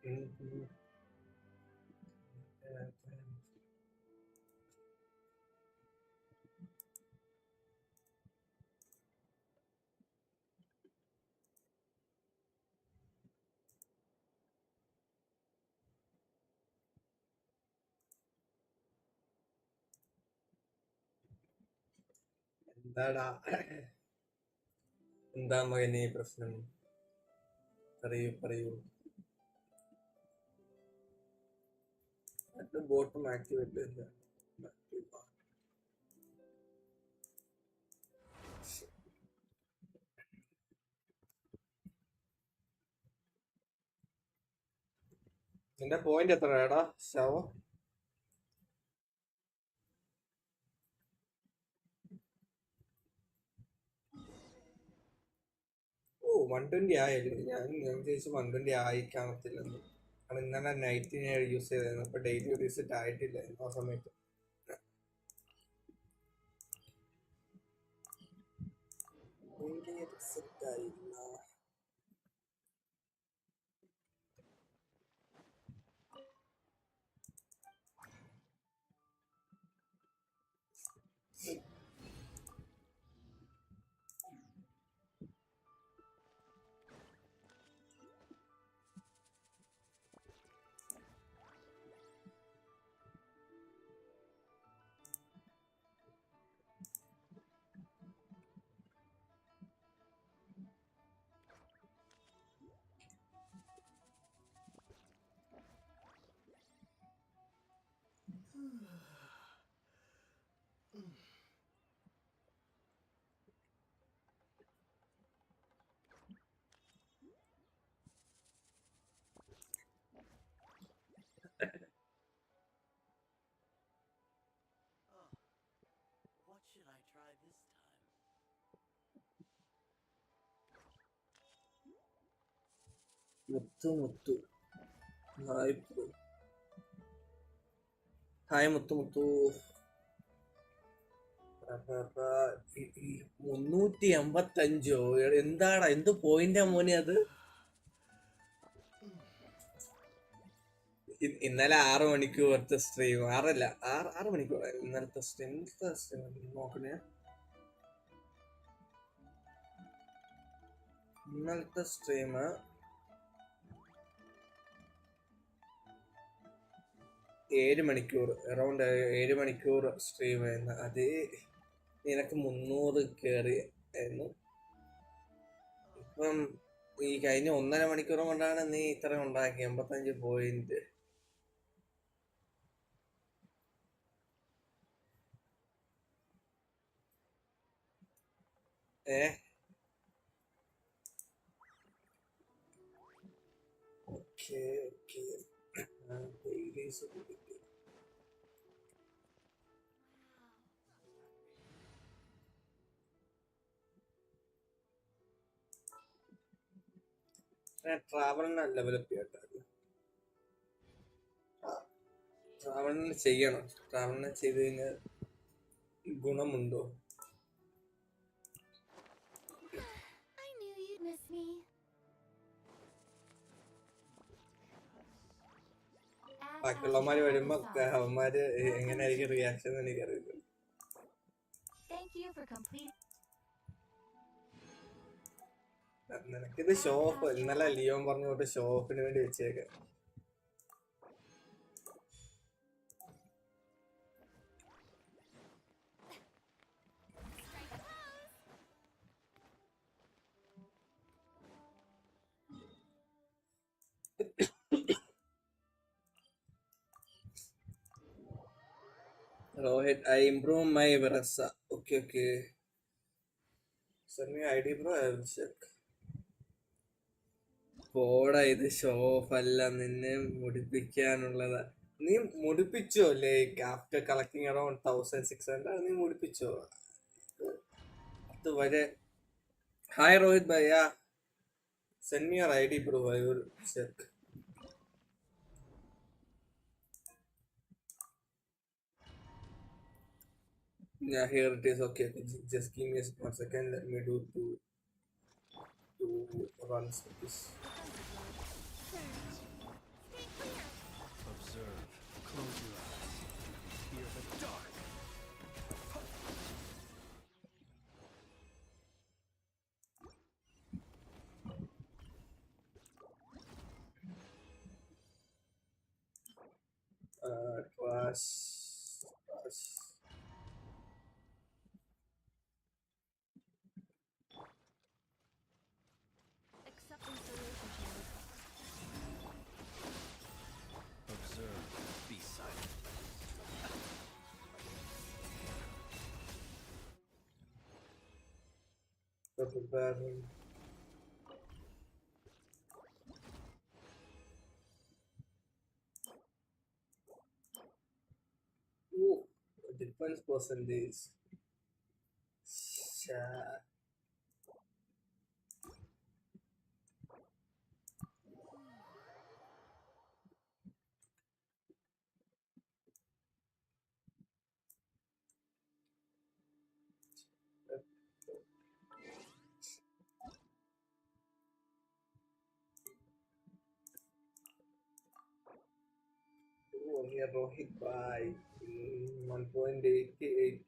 Mhm. എന്താടാ എന്താ മകനെ പ്രശ്നം? പറയൂ പറയൂ. ബോട്ടും ആക്ടിവേറ്റ് ഇല്ല. നിന്റെ പോയിന്റ് എത്രയാടാ ശവ? ഓ 120 ആയല്ലേ? ഞാൻ ചോദിച്ചു 120 ആയി കാണത്തില്ലെന്ന്. കാരണം ഇന്നലെ നൈറ്റിനെ യൂസ് ചെയ്തായിരുന്നു. അപ്പൊ ഡെയിലി റീസെറ്റ് ആയിട്ടില്ലായിരുന്നു ആ സമയത്ത്. റിസെറ്റ് ആയില്ല. മുത്തു ഹായ് ബ്രോ. ഹായ് മുത്തു. 385. എന്താടാ എന്ത് പോയിന്റാ മോനെ അത്? ഇന്നലെ 6 മണിക്കൂറത്തെ സ്ട്രീം. 6 മണിക്കൂർ ഇന്നലത്തെ സ്ട്രീം. നോക്കണേ. ഇന്നലത്തെ സ്ട്രീം 7 മണിക്കൂർ, അറൗണ്ട് 7 മണിക്കൂർ സ്ട്രീം ആയിരുന്നു. അത് നിനക്ക് 300 കയറി ആയിരുന്നു. ഇപ്പം ഈ കഴിഞ്ഞ 1.5 മണിക്കൂർ കൊണ്ടാണ് നീ ഇത്ര ഉണ്ടാക്കി 85 പോയിന്റ്. ഓക്കെ ട്രാവലിനെ ഡെവലപ്പ് ചെയ്യട്ടെ. ട്രാവലിന് ചെയ്യണം. ട്രാവലിനെ ചെയ്ത് കഴിഞ്ഞാൽ ഗുണമുണ്ടോ? ബാക്കിയുള്ളവന്മാര് വരുമ്പോ അവന്മാര് എങ്ങനെയായിരിക്കും റിയാക്ഷൻ എനിക്കറിയില്ല. നിനക്കിത് ഷോ ഓഫ്. ഇന്നലെ ലിയോൺ പറഞ്ഞു തൊട്ട് ഷോ ഓഫിന് വേണ്ടി വെച്ചേക്കാം. Rohit, I improve my Verasa. Okay. Send me ID bro, I will check. പോടാ, ഇത് ഷോ ഓഫ് അല്ല, നിന്നെ മുടിപ്പിക്കാനുള്ളതാ. നീ മുടിപ്പിച്ചോ? ലൈക്ക് ആഫ്റ്റർ കളക്ടിങ് അറൌണ്ട് 1600 നീ മുടിപ്പിച്ചോ? അതുവരെ. ഹായ് രോഹിത് ഭയ്യ, send me your ID bro, I will check. Yeah, here it is. Okay, just give me 1 second. Let me do two runs of this. Gosh. Acceptance relationship. Observe. Be silent. The preparing. Ooh, defense percentage. Sha- Oh, here Rohit by 1.88,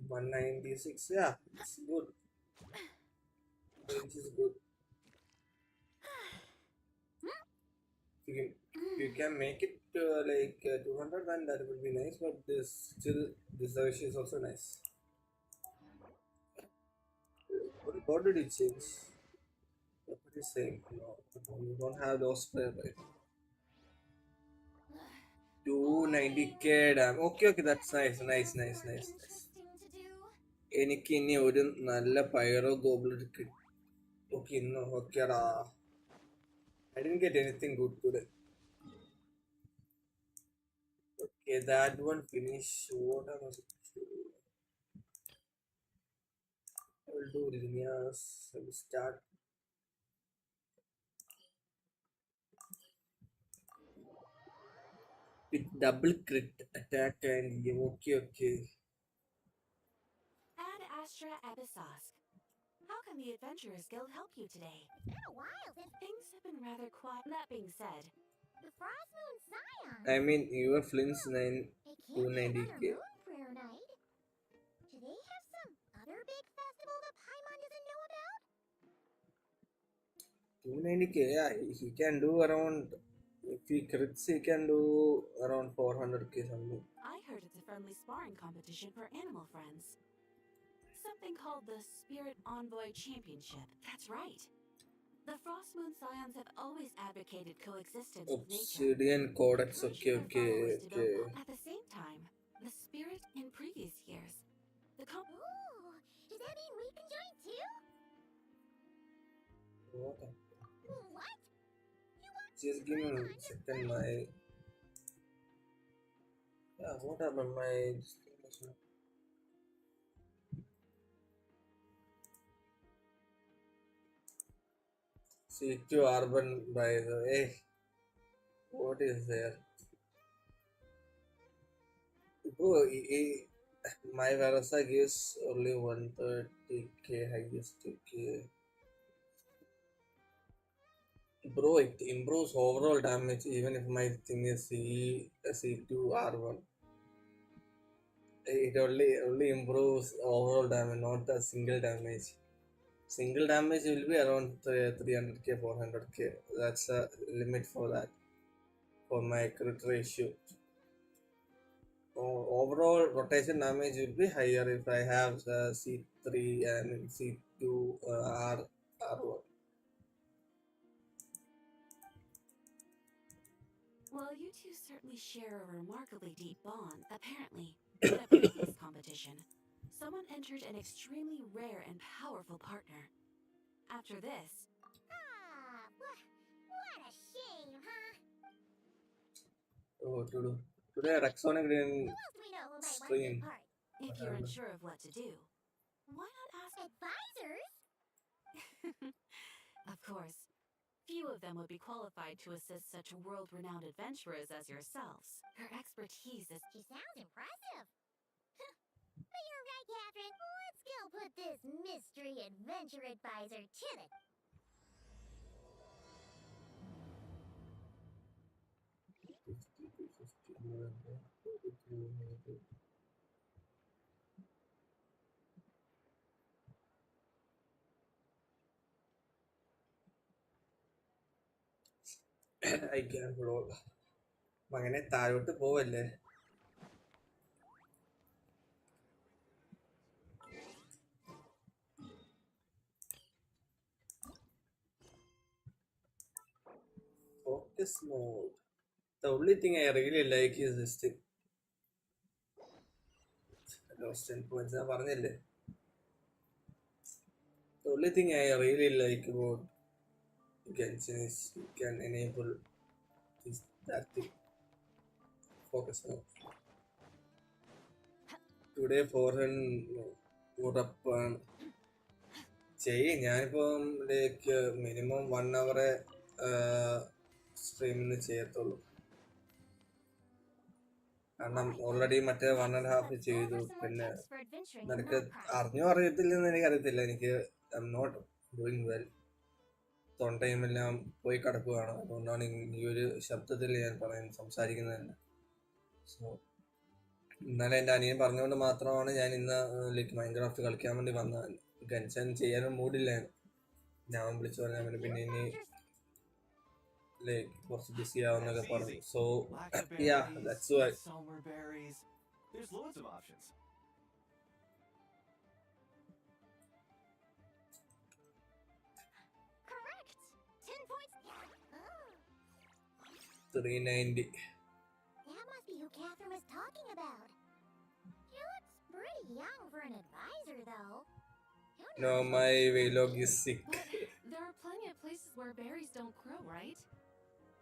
196. Yeah, it's good. Range is good. You can make it like 200, then that would be nice. But this Wish is also nice. What did it change? What are you saying? No, you don't have those spare, right? 290k damn. Okay, okay, that's nice, nice, nice, nice, nice. എനിക്ക് ഇനി ഒരു നല്ല പയറോ ഗോബ്ലർ കിട്ടും. Okay, ഇന്ന് ഓക്കേടാ. I didn't get anything good today. Okay, that one finish. What I was I will do linears. I will start with double crit attack and okay, okay. Ad Astra Abyssosk. How can the Adventurers Guild help you today? It's been a while since Things have been rather quiet. That being said, the Frost Moon Scion. I mean, your Flynn's 9 It can't be another 290k. moon prayer night. Do they have some other big festival that Paimon doesn't know about? 290k, yeah, he can do around. If he crits, he can do around 400k something. I heard it's a friendly sparring competition for animal friends. Something called the Spirit Envoy Championship. That's right. The Frost Moon Scions have always advocated coexistence with nature. Obsidian Codex, okay, Encouraging their okay, followers to okay. build at the same time, the spirit in previous years. The Ooh, does that mean we can join too? What? What? You want Just give me a second, my. Yeah, what happened? My. See, to urban by the way. What is there? Oh, my Varasa gives only 130k highest k. Bro, it improves overall damage even if my thing is C2 R1. It only improves overall damage, not the single damage. Single damage will be around 300k, 400k. That's a limit for that, for my crit ratio. Overall rotation damage will be higher if I have C3 and C2 R1. Well, you two certainly share a remarkably deep bond. Apparently, in a previous competition, someone entered an extremely rare and powerful partner. After this, Ah, what a shame, huh? Oh, today Rexonic didn't Who else do we know who might want to take stream. part? if you're unsure of what to do, why not ask? Advisors? Of course, few of them would be qualified to assist such world-renowned adventurers as yourselves. Her expertise is She sounds impressive. But you're right, Catherine. Let's go put this mystery adventure advisor to the... I can't roll. അങ്ങനെ താഴോട്ട് പോവല്ലേ. Focus mode. The only thing I really like is this thing. Lost 10 points. ഞാൻ പറഞ്ഞില്ലേ. The only thing I really like about Genshin is you can enable this that thing. Focus mode. Today foreign ഉറപ്പാണ് ചെയ്യും. ഞാനിപ്പം like minimum 1 hour സ്ട്രീമിന് ചെയ്യത്തുള്ളൂ. കാരണം already മറ്റേ 1.5 ചെയ്തു. പിന്നെ നിനക്ക് അറിഞ്ഞോ അറിയത്തില്ലെന്ന് എനിക്കറിയത്തില്ല. എനിക്ക് I am not doing well. തൊണ്ടയുമെല്ലാം പോയി കിടക്കുകയാണ്. അതുകൊണ്ടാണ് ഈ ഒരു ശബ്ദത്തിൽ ഞാൻ സംസാരിക്കുന്നത്. സോ ഇന്നലെ എൻ്റെ അനിയൻ പറഞ്ഞുകൊണ്ട് മാത്രമാണ് ഞാൻ ഇന്ന് ലൈക്ക് മൈൻക്രാഫ്റ്റ് കളിക്കാൻ വേണ്ടി വന്നത്. ഗൻഷൻ ചെയ്യാനും മൂഡില്ലായിരുന്നു. ഞാൻ വിളിച്ചു പറഞ്ഞാൽ പിന്നെ ഇനി ലൈക്ക് കുറച്ച് ബിസി ആവുന്നൊക്കെ പറഞ്ഞു. So yeah that's why. Summer berries. There's loads of options. Correct! 10 points. Oh, 390. that must be who Catherine was talking about. He looks pretty young for an advisor, though. Who No, knows? my vlog is sick. But there are plenty of places where berries don't grow, right?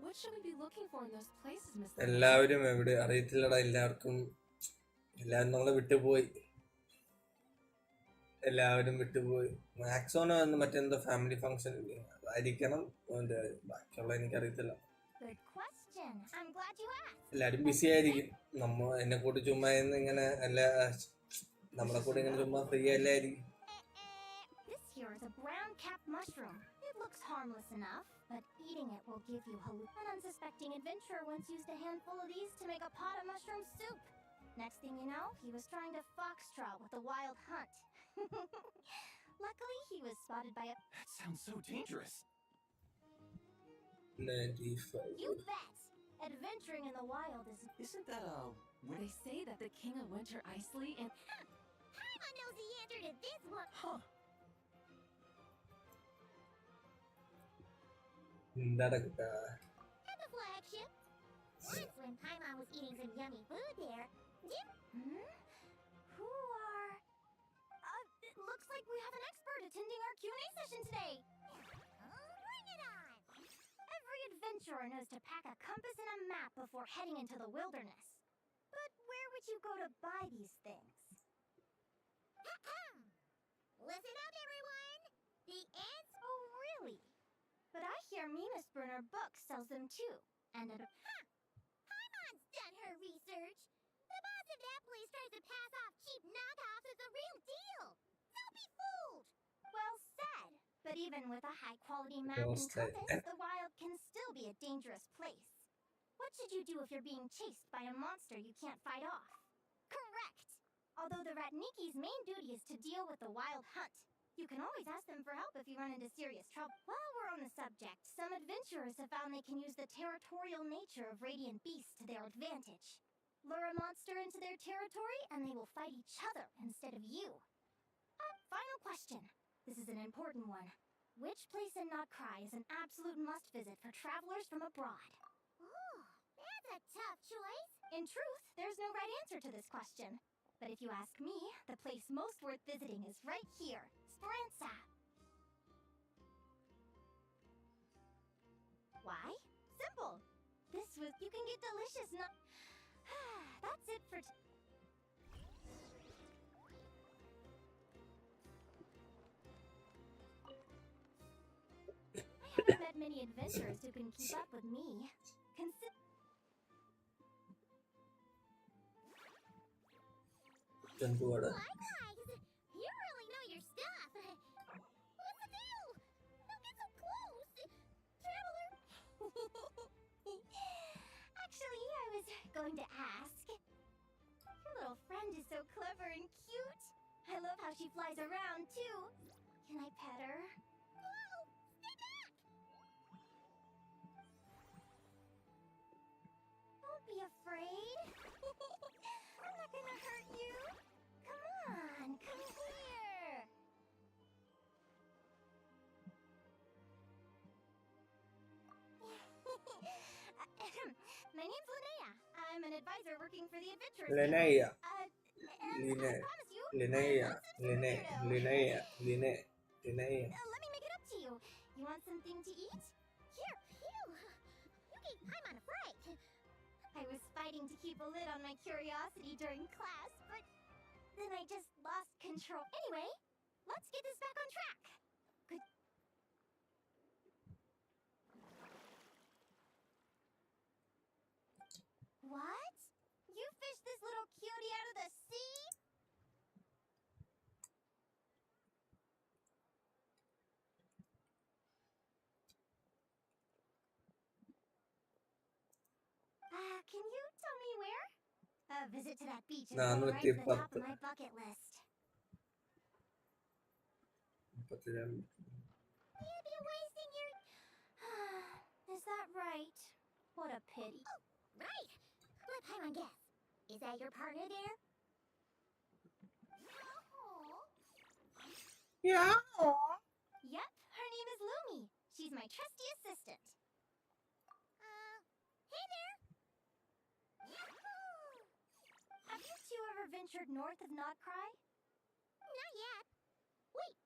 What should we be looking for in those places, Miss Liyue? എല്ലാവരും എവിടെ അറിയത്തില്ലടാ. എല്ലാവർക്കും എല്ലാവരും നമ്മളെ വിട്ടുപോയി. എല്ലാവരും വിട്ടുപോയി. മാക്സോണ് വന്ന് മറ്റെന്തോ ഫാമിലി ഫംഗ്ഷൻ ആയിരിക്കണം. ബാക്കിയുള്ള എനിക്കറിയത്തില്ല. Good question. I'm glad you asked. എല്ലാവരും ബിസി ആയിരിക്കും. എന്നെ കൂട്ടി ചുമ്മാ ഇങ്ങനെ നമ്മളെ കൂടെ ഇങ്ങനെ ചുമ്മാ free അല്ലായിരിക്കും. This here is a brown cap mushroom. It looks harmless enough, but eating it will give you An unsuspecting adventurer once used a handful of these to make a pot of mushroom soup. Next thing you know, he was trying to foxtrot with the wild hunt. Luckily, he was spotted by a... That sounds so dangerous. 95. You bet! Adventuring in the wild is... Isn't that They say that the king of winter Isley and Paimon knows the answer to this one! Huh. നടക്കട്ടെ. At the flagship. Once when Paimon was eating some yummy food there, Who are... it looks like we have an expert attending our Q&A session today. Bring it on! Every adventurer knows to pack a compass and a map before heading into the wilderness. But where would you go to buy these things? Listen up, everyone! The answer... Oh, really? But I hear Mimas Burner Books sells them too. And at a... Paimon's done her research. The boss of that place tries to pass off cheap knockoffs as the real deal. Don't be fooled! Well said. But even with a high-quality map Well and said. compass, the wild can still be a dangerous place. What should you do if you're being chased by a monster you can't fight off? Correct! Although the Ratniki's main duty is to deal with the wild hunt, you can always ask them for help if you run into serious trouble. While we're on the subject, some adventurers have found they can use the territorial nature of radiant beasts to their advantage. Lure a monster into their territory, and they will fight each other instead of you. Final question. This is an important one. Which place in Notcry is an absolute must-visit for travelers from abroad? Oh, that's a tough choice. In truth, there's no right answer to this question. But if you ask me, the place most worth visiting is right here, Speranza. Why? Simple. You can get delicious That's it for I haven't met many adventurers who can keep up with me. ചന്തുവാട്. Likewise! You really know your stuff! What's the deal? Don't get so close! Traveler! Actually, I was going to ask. Your little friend is so clever and cute. I love how she flies around, too. Can I pet her? Whoa! Stay back! Don't My name's Linnea. I'm an advisor working for the Adventurers Linnea. and I promise you, Linnea. I'm not some super weirdo. Linnea. Let me make it up to you. You want something to eat? Here, phew. You gave Paimon a fright. I was fighting to keep a lid on my curiosity during class, but then I just lost control. Anyway, let's get this back on track. Good. What? You fished this little cutie out of the sea? Can you tell me where? A visit to that beach is No, going no right te to the top pata. of my bucket list. You'd be wasting your... Is that right? What a pity. Oh, right! Let Paimon guess. Is that your partner there? Yeah. Yep, her name is Lumi. She's my trusty assistant. Hey there! Have you two ever ventured north of Nodcry? Not yet. Wait,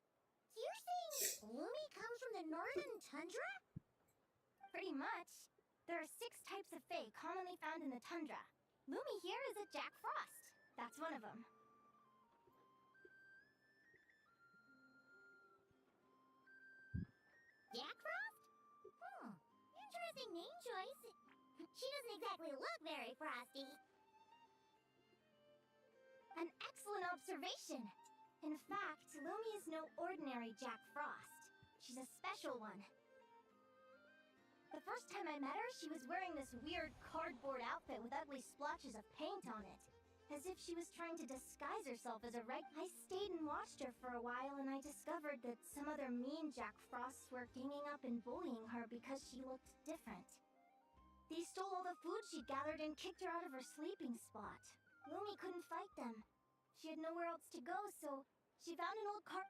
you're saying Lumi comes from the northern tundra? Pretty much. There are 6 types of fae commonly found in the tundra. Lumi here is a Jack Frost. That's one of them. Jack Frost? Interesting name choice. She doesn't exactly look very frosty. An excellent observation. In fact, Lumi is no ordinary Jack Frost. She's a special one. The first time I met her, she was wearing this weird cardboard outfit with ugly splotches of paint on it. As if she was trying to disguise herself as a I stayed and watched her for a while, and I discovered that some other mean Jack Frosts were ganging up and bullying her because she looked different. They stole all the food she'd gathered and kicked her out of her sleeping spot. Lumi couldn't fight them. She had nowhere else to go, so she found an old car.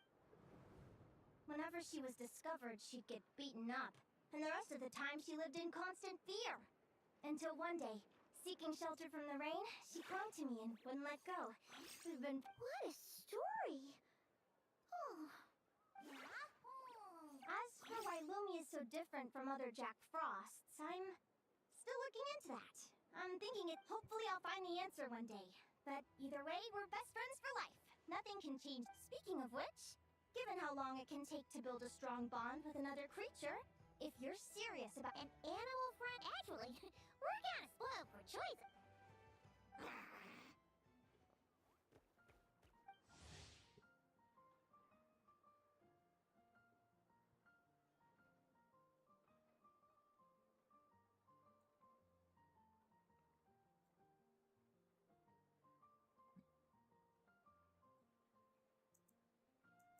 Whenever she was discovered, she'd get beaten up, and the rest of the time she lived in constant fear. Until one day, seeking shelter from the rain, she clung to me and wouldn't let go. We've been... What a story! As for why Lumi is so different from other Jack Frosts, I'm still looking into that. I'm thinking it. Hopefully I'll find the answer one day. But either way, we're best friends for life. Nothing can change. Speaking of which, given how long it can take to build a strong bond with another creature, if you're serious about an animal friend, actually, we're kind of spoiled for choices.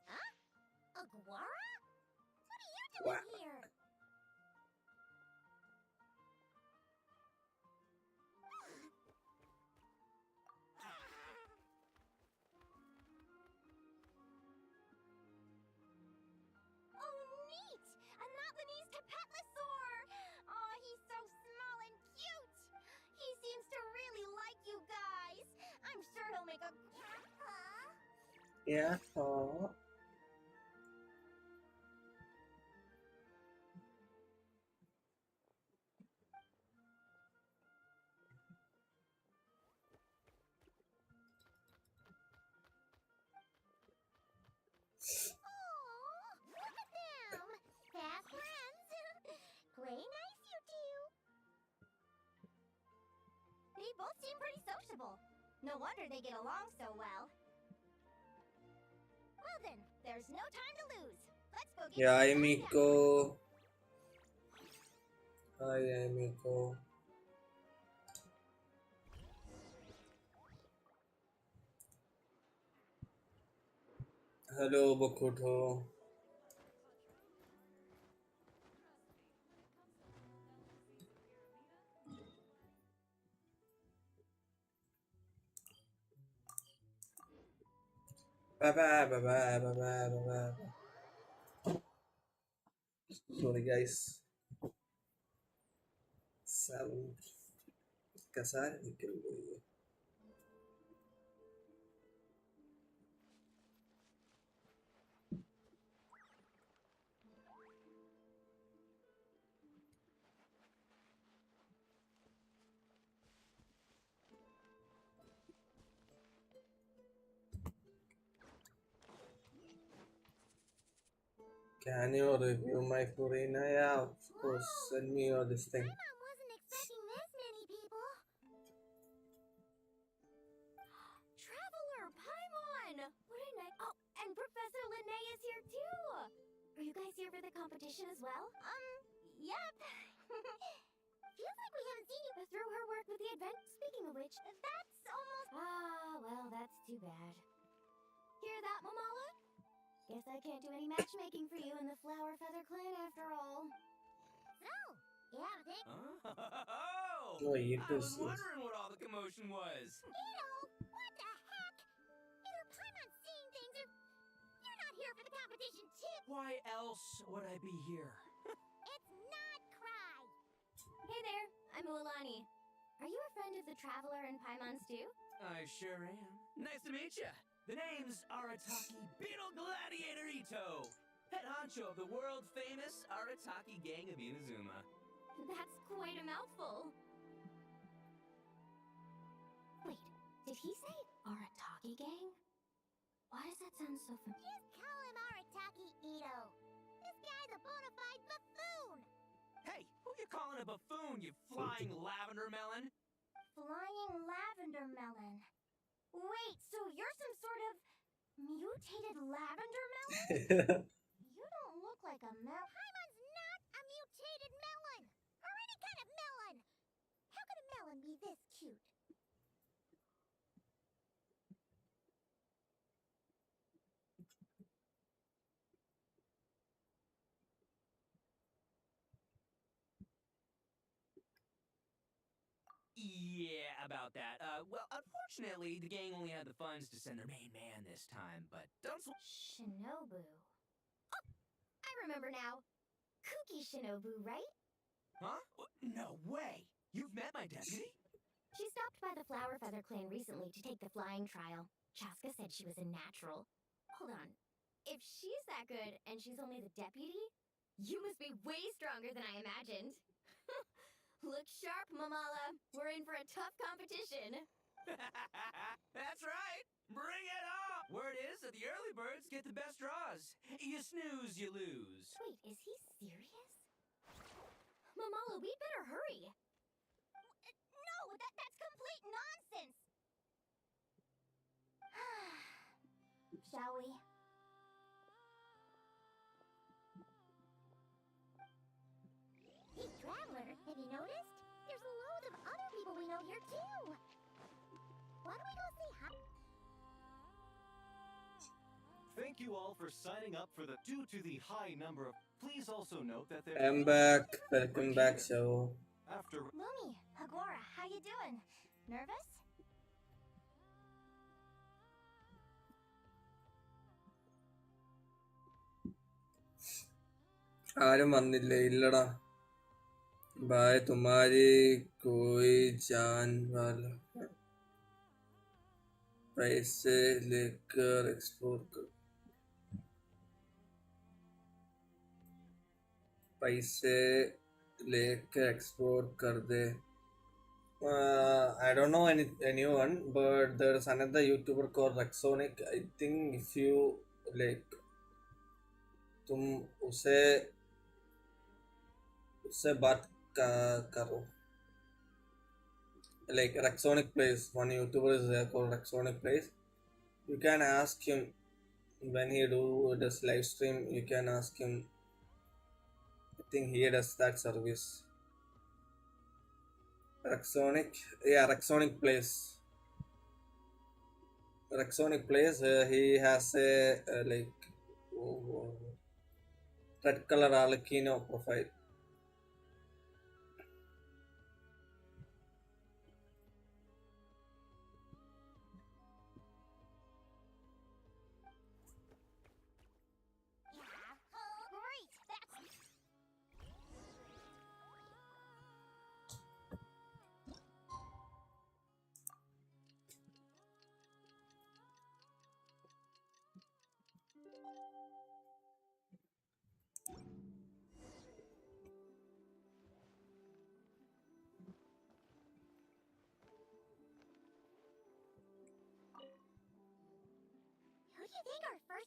Huh? Aguara? What are you doing Wow. here? Oh, neat! A Notlanese Tapetlosaur! Oh, he's so small and cute! He seems to really like you guys. I'm sure he'll make a... Yeah. Oh. Aw, look at them! Fast friends! Play nice, you two! They both seem pretty sociable. No wonder they get along so well. Well then, there's no time to lose. Let's go get Yeah, some sun down. Miko. Hi, Miko. Hello, Bokuto. Bye bye, bye bye, bye bye, bye bye. Sorry, guys. 7. Kasar निकल गई है. Can you review my Purina? Yeah, of course. Send me your this thing. My mom wasn't expecting this many people. Traveler Paimon! What a night. Oh, and Professor Linnae is here too. Are you guys here for the competition as well? Yep. Feels like we haven't seen you through her work with the event. Speaking of which, that's almost. Ah, well, that's too bad. Hear that, Mamala? Guess I can't do any matchmaking for you in the Flower Feather Clan after all. So, you have a thing? Oh! Oh, it I was is. wondering what all the commotion was. Ito, what the heck? Either Paimon's seeing things or you're not here for the competition too. Why else would I be here? It's not Cry. Hey there, I'm Ualani. Are you a friend of the Traveler and Paimon Stew? I sure am. Nice to meet ya. The name's Arataki Beetle Gladiator Ito, head honcho of the world-famous Arataki gang of Inazuma. That's quite a mouthful. Wait, did he say Arataki gang? Why does that sound so familiar? Just call him Arataki Ito. This guy's a bona fide buffoon. Hey, who you calling a buffoon, you flying lavender melon? Flying lavender melon. Wait, so you're some sort of mutated lavender melon? You don't look like a melon. Paimon's not a mutated melon! Or any kind of melon! How could a melon be this cute? Yeah, about that. Well, unfortunately, the gang only had the funds to send their main man this time, but don't... Shinobu. Oh, I remember now. Kuki Shinobu, right? Huh? No way! You've met my deputy? She stopped by the Flower Feather Clan recently to take the flying trial. Chaska said she was a natural. Hold on. If she's that good and she's only the deputy, you must be way stronger than I imagined. Look sharp, Mamala. We're in for a tough competition. That's right! Bring it on! Word is that the early birds get the best draws. You snooze, you lose. Wait, is he serious? Mamala, we'd better hurry. No, that's complete nonsense. Shall we? Hey, Traveler, have you noticed? There's loads of other people we know here too. Why don't we go say hi? Thank you all for signing up for the due to the high number of. Please also note that there. I'm back. Welcome back, show. After. Lumi, Agora, how you doing? Nervous? ആരും വന്നില്ലേ? ഇല്ലടാ. Bye तुम्हारी कोई जान वाला पैसे लेकर explore कर पैसे लेकर एक्सप्लोर कर दे. I don't know anyone, but there's another YouTuber called Rexonic. I think if you like, तुम उससे बात करो. Like Rexonic Plays, one YouTuber is there called Rexonic Plays. You can ask him when he do this live stream. You can ask him. I think he does that service. Rexonic, yeah, Rexonic Plays. Rexonic Plays. He has a like red color Alakino profile.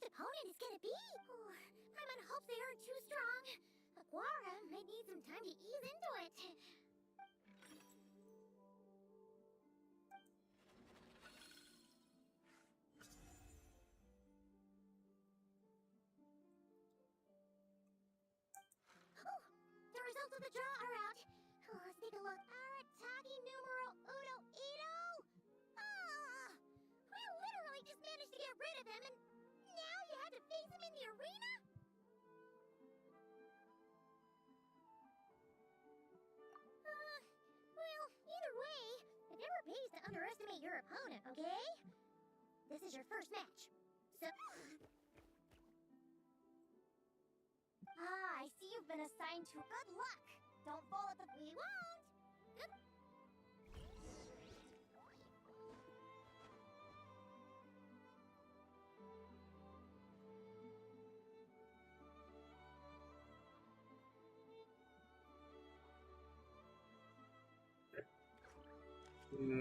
next opponent is gonna be? Oh, I'm in hopes they aren't too strong. Aguara might need some time to ease into it. Oh, the results of the draw are out. Oh, let's take a look. Aratagi numero uno Ito? Ah! We literally just managed to get rid of him, and now you had to face him in the arena? Well, either way, it never pays to underestimate your opponent, okay? This is your first match, so... I see you've been assigned to good luck. Don't fall at the... We won't! Good...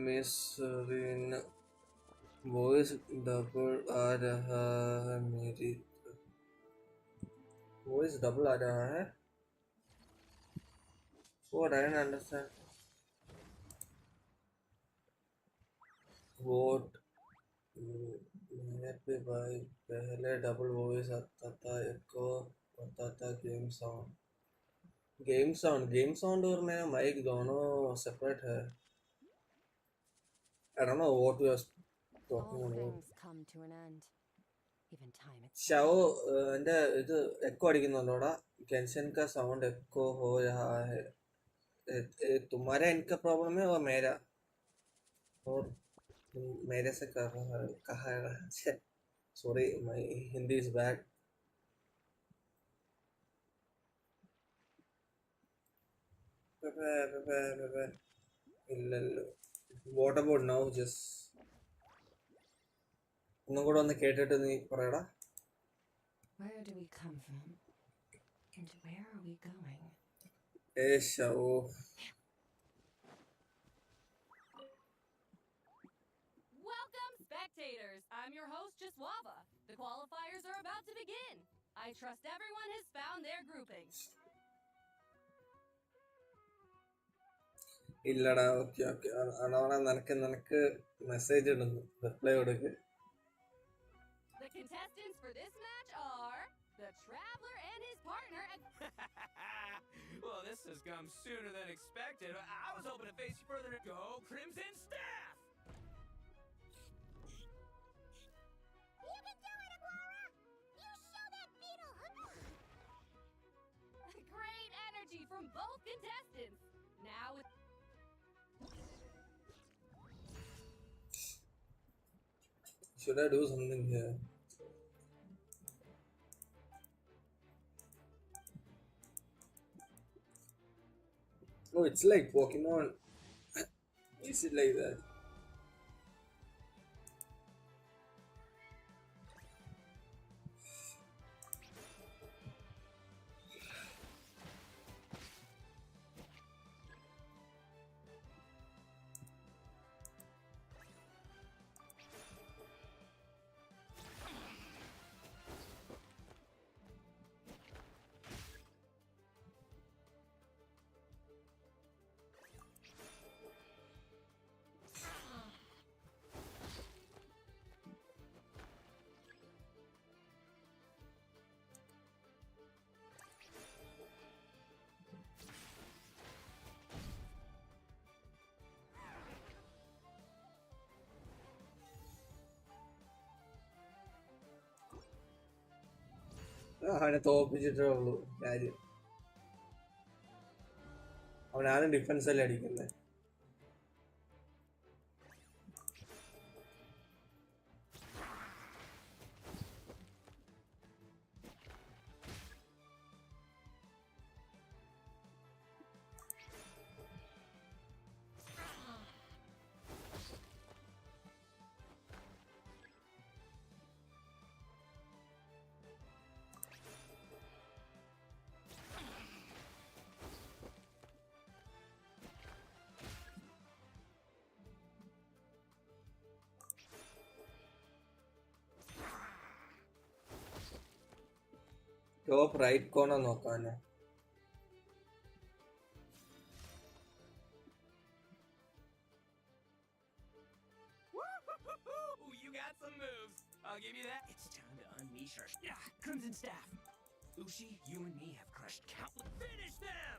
miss Reena voice double आ रहा है मेरी voice double आ रहा है What I don't understand. What मेरे पे भाई पहले डबल वॉइस आता था एको आता था गेम साउंड और मेरा माइक दोनों सेपरेट है I don't know what we are talking All about. things come to an end. Even time itself. Shao എൻ്റെ ഇത് എക്കോ അടിക്കുന്നുണ്ടോടാ गेंशिन का साउंड एको हो रहा है तुम्हारा इनका प्रॉब्लम है और मेरा और तुम मेरे से कहा है sorry my Hindi is bad ഇല്ല വാട്ട് അബൌട്ട് നൗ ജസ്റ്റ് ഒന്നും കൂടെ ഒന്ന് കേട്ടിട്ട് നീ പറയടാ Where do we come from? And where are we going? Shao Welcome, spectators! I'm your host, Jaswava. The qualifiers are about to begin. I trust everyone has found their groupings. ഇല്ലടാ okay okay അണവണ നിനക്ക് message ഇടുന്നു reply കൊടുക്ക് The contestants for this match are the Traveler and his partner. Well, this has come sooner than expected. I was hoping to face you further. Go Crimson Staff! You can do it, Aguara! You show that beetle! Great energy from both contestants. Now with should I do something here oh it's like Pokemon is it like that അവനെ തോപ്പിച്ചിട്ടേ ഉള്ളൂ കാര്യം അവനാരും defence അല്ലേ അടിക്കുന്നത് top right corner നോക്കാനോ? Woo-hoo-hoo-hoo! You got some moves. I'll give you that. It's time to unleash our Crimson Staff. Ushi, you and me have crushed countless. Finish them!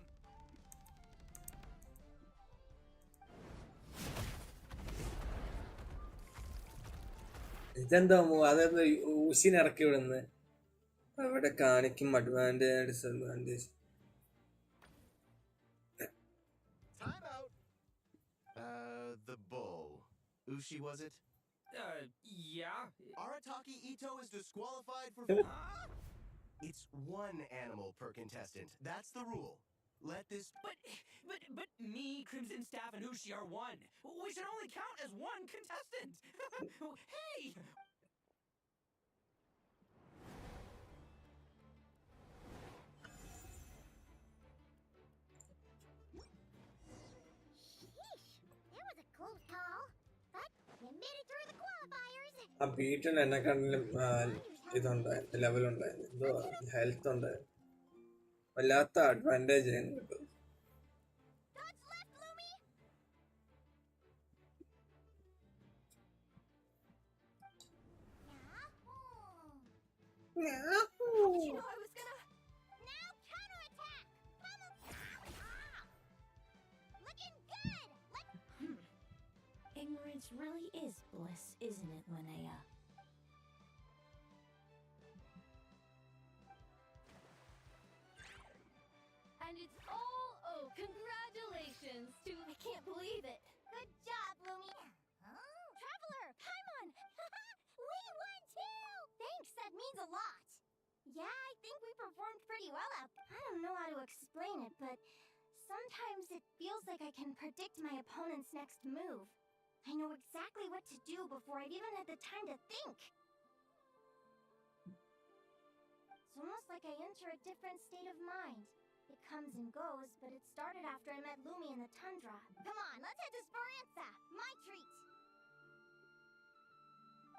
ഇതെന്താ അതായത് ഉഷിനെ ഇറക്കി വിടുന്നത്? അവിടെ കാണിക്കും advantage disadvantage. Time out. The bull. Ushi, was it? Yeah. Arataki Ito is disqualified for. Huh? It's one animal per contestant. That's the rule. Let this. But me, Crimson Staff, and Ushi are one. We should only count as one contestant. Hey! Sheesh, that was a close call. But you made it through the qualifiers. ആ ബീറ്റിന് എന്നെക്കാട്ടിലും ഇതുണ്ടായിരുന്നു, ലെവലുണ്ടായിരുന്നു, എന്തോ health ഉണ്ടായിരുന്നു. വല്ലാത്ത advantage കിട്ടും. Dodge left, Lumi. You know, I was gonna. Now counterattack. Looking good. Ignorance really is bliss, isn't it, Linnea? And it's all congratulations to. I can't believe it. Good job, Lumi. Oh, Traveler, Paimon. We won too. Thanks, that means a lot. Yeah, I think we performed pretty well out. I don't know how to explain it, but sometimes it feels like I can predict my opponent's next move. I know exactly what to do before I've even had the time to think. It's almost like I enter a different state of mind. It comes and goes, but it started after I met Lumi in the tundra. Come on, let's head to Speranza! My treat!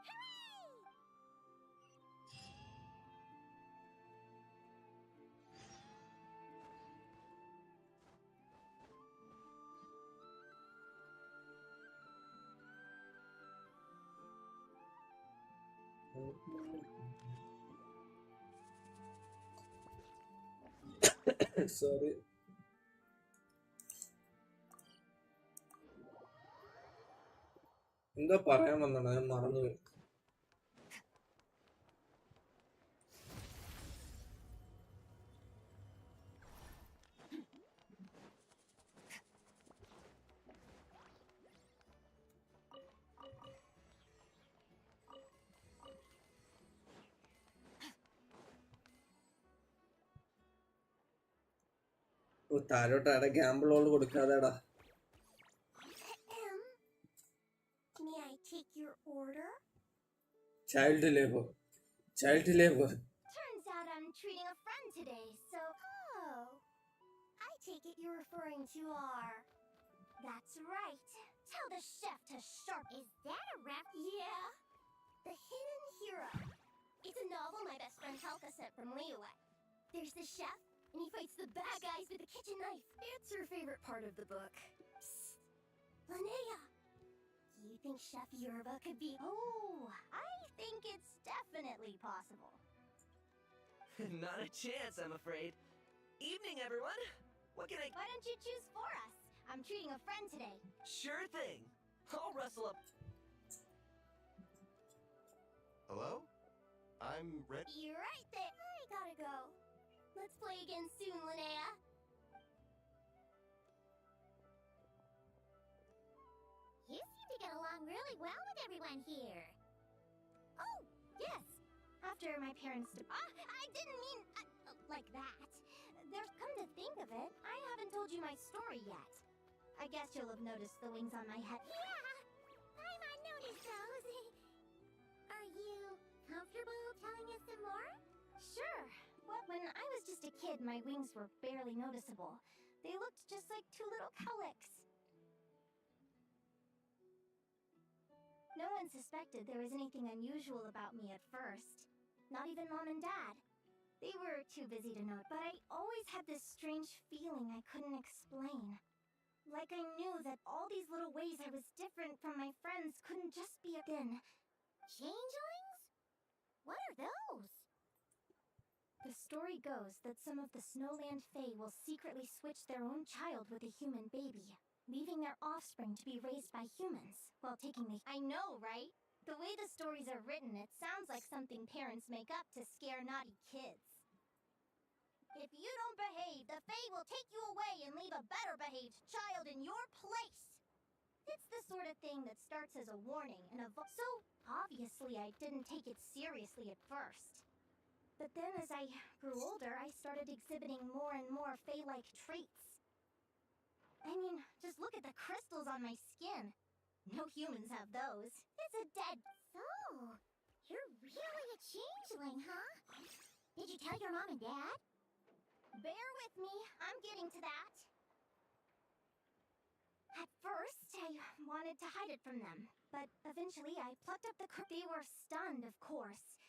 Hooray! Sorry. എന്തോ പറയാൻ വന്നാണ്, ഞാൻ മറന്നുപോയി. താരോട്ടാടെ ഗ്യാമ്പിളോട് കൊടുക്കാതെടാ. May I take your order? Child labour, child labour. Turns out I'm treating a friend today, so... Oh. I take it you're referring to our... That's right. Tell the chef to sharp... Is that a rap? Yeah. The Hidden Hero. It's a novel my best friend Helka sent from Liyue. There's the chef, and he fights the bad guys with a kitchen knife. It's her favorite part of the book. Psst. Linnea. Do you think Chef Yerba could be... Oh, I think it's definitely possible. Not a chance, I'm afraid. Evening, everyone. What can I... Why don't you choose for us? I'm treating a friend today. Sure thing. I'll rustle up. Hello? I'm ready. You're right there. I gotta go. Let's play again soon, Linnea. You seem to get along really well with everyone here. Oh, yes. After my parents... I didn't mean... like that. There's come to think of it, I haven't told you my story yet. I guess you'll have noticed the wings on my head. Yeah! I noticed those. Are you comfortable telling us some more? Sure. Well, when I was just a kid, my wings were barely noticeable. They looked just like two little cowlicks. No one suspected there was anything unusual about me at first. Not even Mom and Dad. They were too busy to note, but I always had this strange feeling I couldn't explain. Like I knew that all these little ways I was different from my friends couldn't just be a then. Changelings? What are those? The story goes that some of the Snowland Fae will secretly switch their own child with a human baby, leaving their offspring to be raised by humans, while taking the— I know, right? The way the stories are written, it sounds like something parents make up to scare naughty kids. If you don't behave, the Fae will take you away and leave a better-behaved child in your place. It's the sort of thing that starts as a warning and so obviously I didn't take it seriously at first. But then as I grew older, I started exhibiting more and more Fae-like traits. I mean, just look at the crystals on my skin. No humans have those. It's a dead... So, you're really a changeling, huh? Did you tell your mom and dad? Bear with me, I'm getting to that. At first, I wanted to hide it from them, but eventually I plucked up the They were stunned, of course.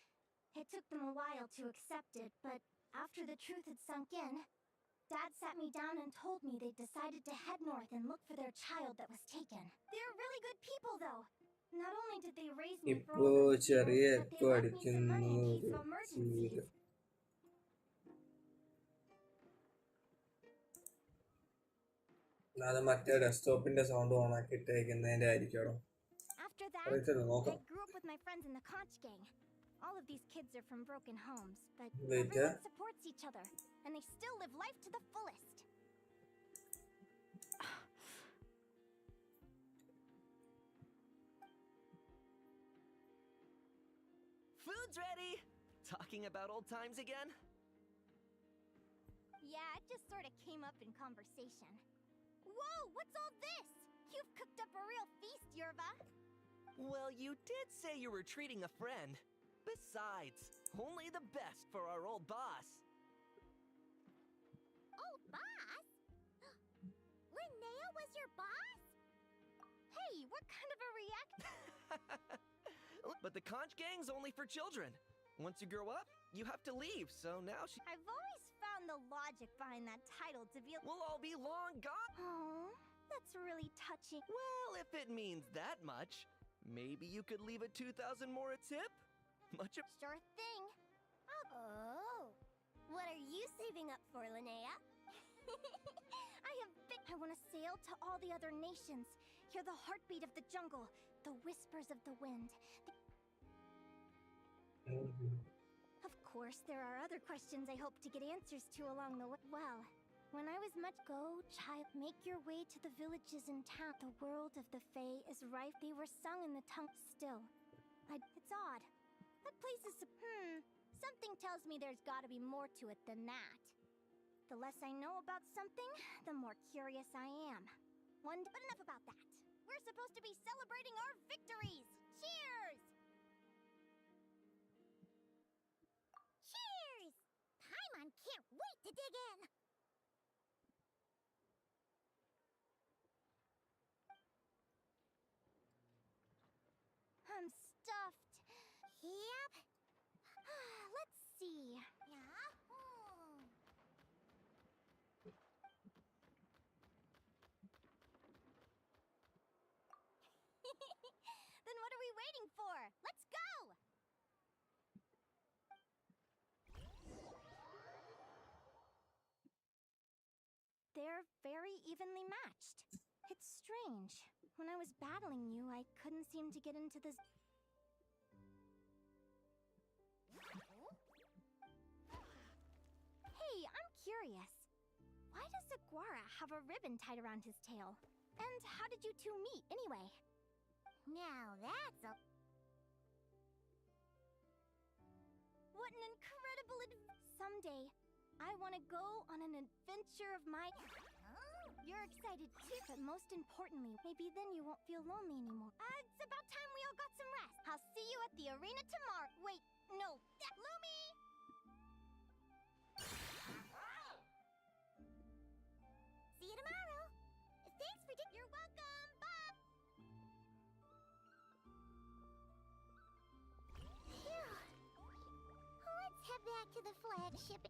It took them a while to accept it, but after the truth had sunk in, Dad sat me down and told me they'd decided to head north and look for their child that was taken. They're really good people, though. Not only did they raise me for ഇപ്പോ all those ചെറിയ years, but echo they left me some അടിക്കുന്നു money in ഒരു case of feel. emergencies. അത് മറ്റേ ഡെസ്ക്ടോപ്പിന്റെ sound on ആക്കി ഇട്ടേക്കുന്നതിന്റെ ആയിരിക്കും. After that, അറിയത്തില്ല, I നോക്കാം. grew up with my friends in the conch gang. All of these kids are from broken homes, but Wait, everyone supports each other, and they still live life to the fullest. Food's ready! Talking about old times again? Yeah, it just sort of came up in conversation. Whoa, what's all this? You've cooked up a real feast, Yerba. Well, you did say you were treating a friend. Besides, only the best for our old boss. Oh, boss? Linnea was your boss? Hey, what kind of a reaction? But the conch gang's only for children. Once you grow up, you have to leave, so now I've always found the logic behind that title to be... we'll all be long gone. Oh, that's really touching. Well, if it means that much, maybe you could leave a 2,000 more a tip? Sure thing. Oh, what are you saving up for, Linnea? I want to sail to all the other nations, hear the heartbeat of the jungle, the whispers of the wind. Of course, there are other questions I hope to get answers to along the way. Well, when I was much child, make your way to the villages in town. The world of the Fae is rife. They were sung in the tongue still. It's odd. That place is... Something tells me there's gotta be more to it than that. The less I know about something, the more curious I am. But enough about that. We're supposed to be celebrating our victories! Cheers! Cheers! Paimon can't wait to dig in! I'm stuffed. Yep. Let's see. Yahoo! Then what are we waiting for? Let's go! They're very evenly matched. It's strange. When I was battling you, I couldn't seem to get into this... Hey, I'm curious. Why does Saguara have a ribbon tied around his tail? And how did you two meet, anyway? Now that's a... What an incredible someday, I want to go on an adventure of my... You're excited too, but most importantly, maybe then you won't feel lonely anymore. It's about time we all got some rest. I'll see you at the arena tomorrow. Wait, no, Lumi! See you tomorrow. Thanks for... You're welcome, Bob! Phew. Let's head back to the flat. flagship.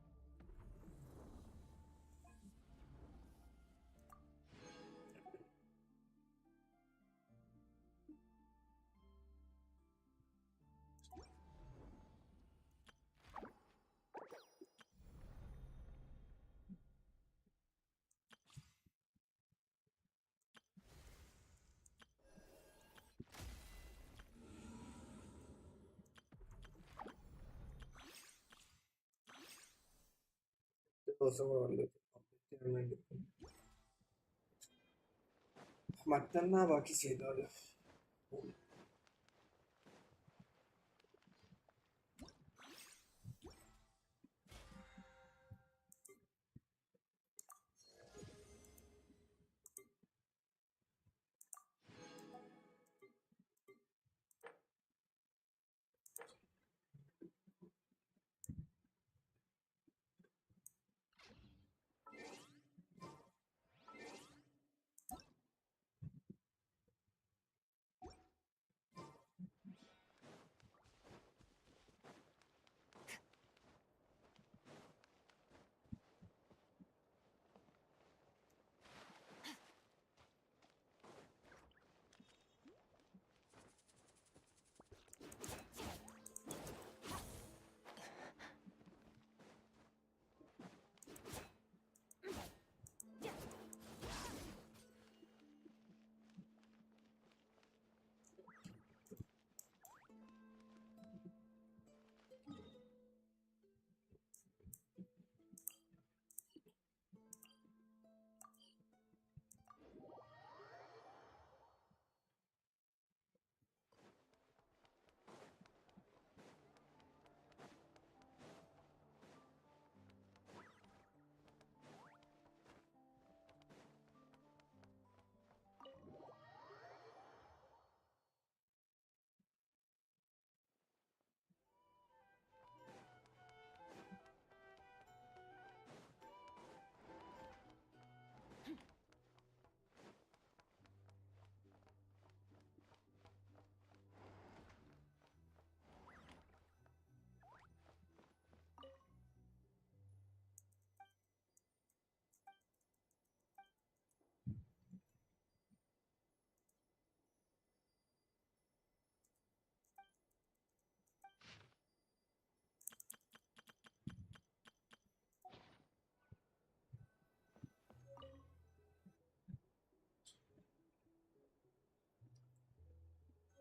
ദിവസം കൂടെ ചെയ്യാൻ വേണ്ടി മറ്റന്നാ ബാക്കി ചെയ്തോളൂ.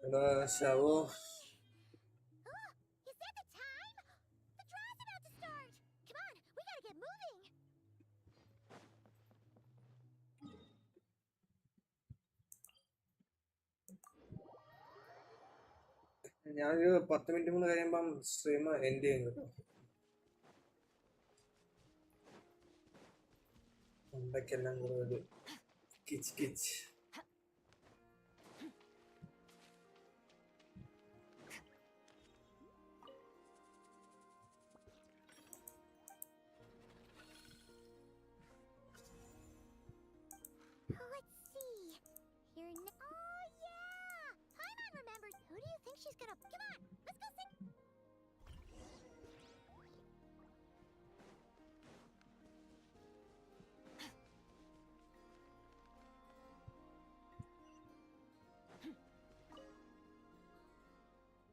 എടാ ശവോ, Is that the time? The draw's about to start. Come on, we gotta get moving. ഞാനൊരു 10 minute കൂടെ കഴിയുമ്പം സ്ട്രീം എൻഡ് ചെയ്യും കേട്ടോ. എന്തൊക്കെയെല്ലാം കൂടെ ഒരു കിച്ച് കിച്ച്. Let's see. Oh yeah! Paimon remembered. Who do you think she's gonna? Come on, let's go sing.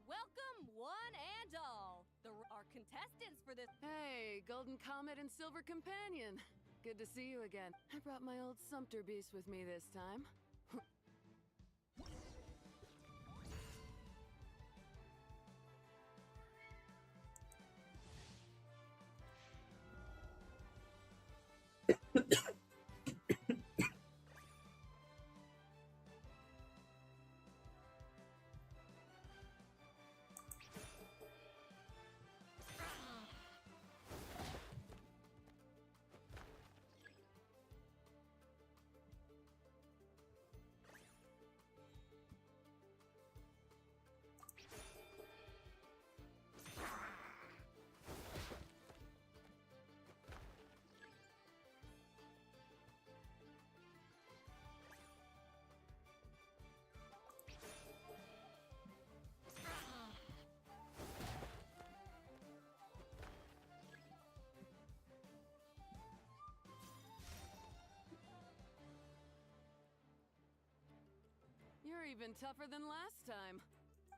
Welcome, one and all. Our contestants for this. Hey, Golden Comet and Silver Companion. Good to see you again. I brought my old Sumpter Beast with me this time. You're even tougher than last time.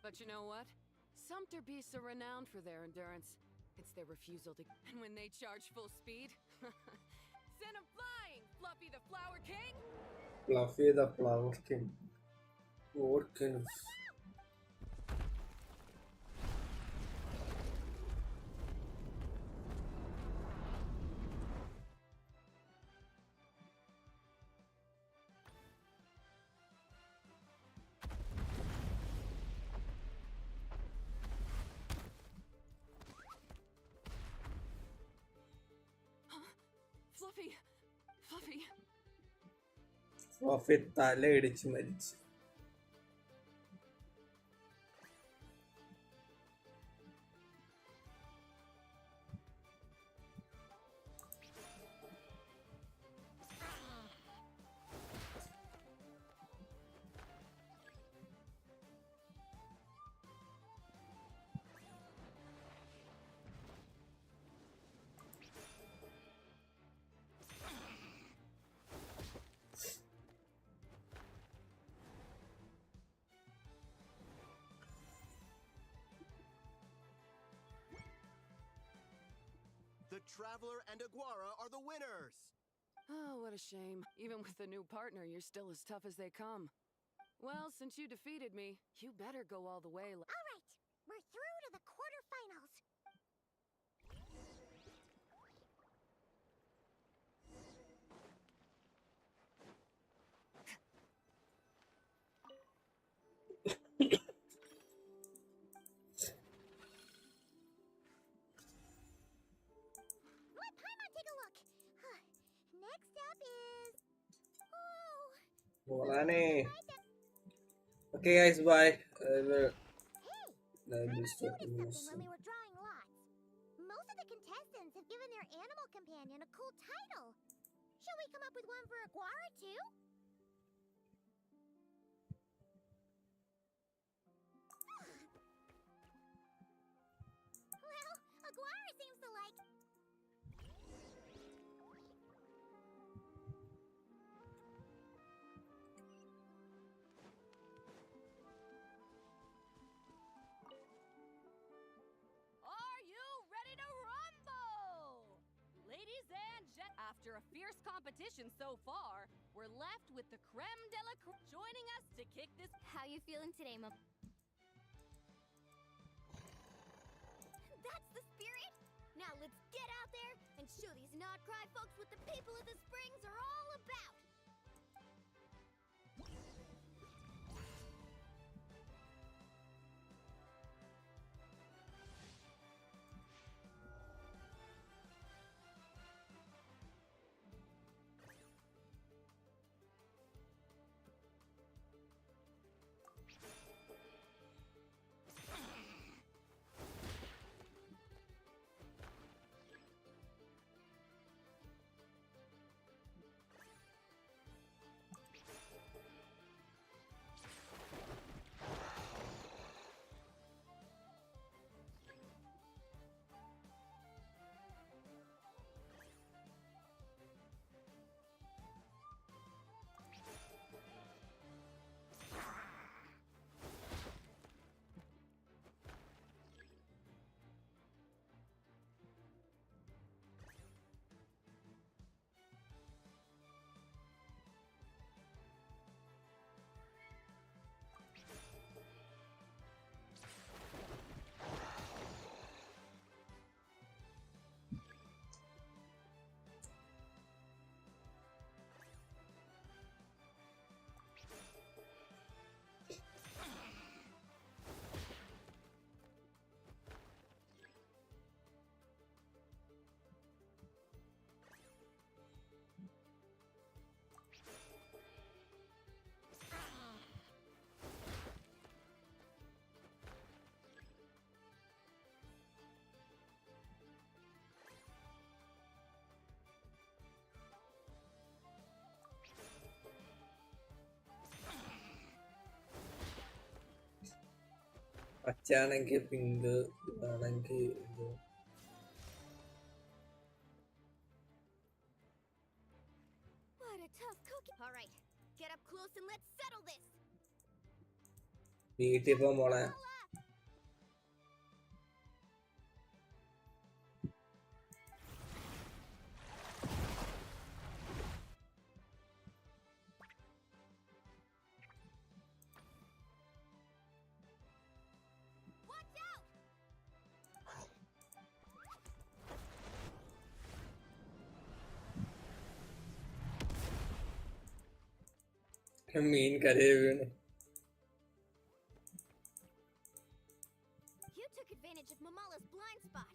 But you know what? Sumpter beasts are renowned for their endurance. It's their refusal to... And when they charge full speed... Send 'em flying, Fluffy the Flower King! Fluffy the Flower King. Orkins. Fluffy! Fluffy! Fluffy തലയിടിച്ച് മരിച്ചു. The Traveler and Aguara are the winners! Oh, what a shame. Even with a new partner, you're still as tough as they come. Well, since you defeated me, you better go all the way. Alright, we're through to the quarterfinals. Let Paimon take a look. Next up is... Oh, Morane. Okay guys, bye. hey! I will I stop noticed this. something when we were drawing lots. Most of the contestants have given their animal companion a cool title. Shall we come up with one for Aguara too? Well, Aguara seems to like... Are you ready to rumble? Ladies and gentlemen, after a fierce competition so far, we're left with the creme de la creme. Joining us to kick this... How you feeling today, Mo? That's the spirit! Now let's get out there and show these not-cry folks what the people of the Springs are all about! പച്ചയാണെങ്കിൽ pink, ഇതാണെങ്കിൽ ഇത്. What a tough cookie! Alright, get up close and let's settle this! വീട്ടിൽ പോ മോളെ. മീൻ കരയെ വീണു. You took advantage of Mamala's blind spot.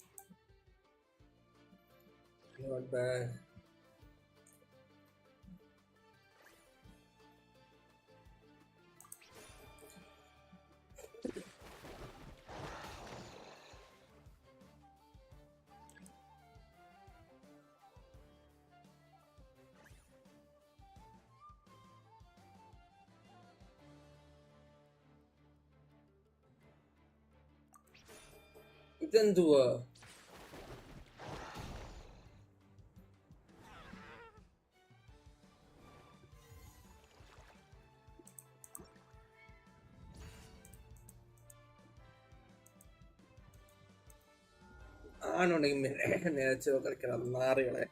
Not bad. ഇതെന്തുവാ? ആണുണ്ടെങ്കിൽ നേരത്തെ കളിക്കണം നാറുകളെ.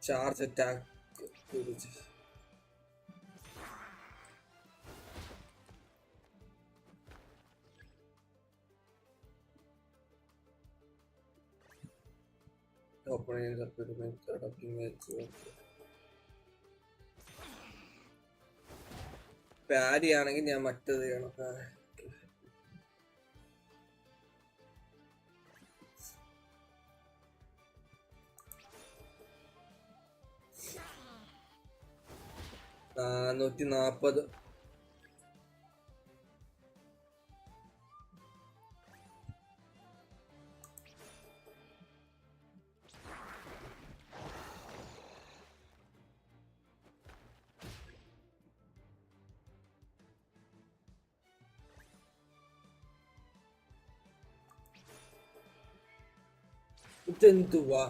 Charge attack opponents appear to be attacking parry ആണെങ്കിൽ ഞാൻ മറ്റേത് ചെയ്യണം. $440. ഇതെന്തുവാ?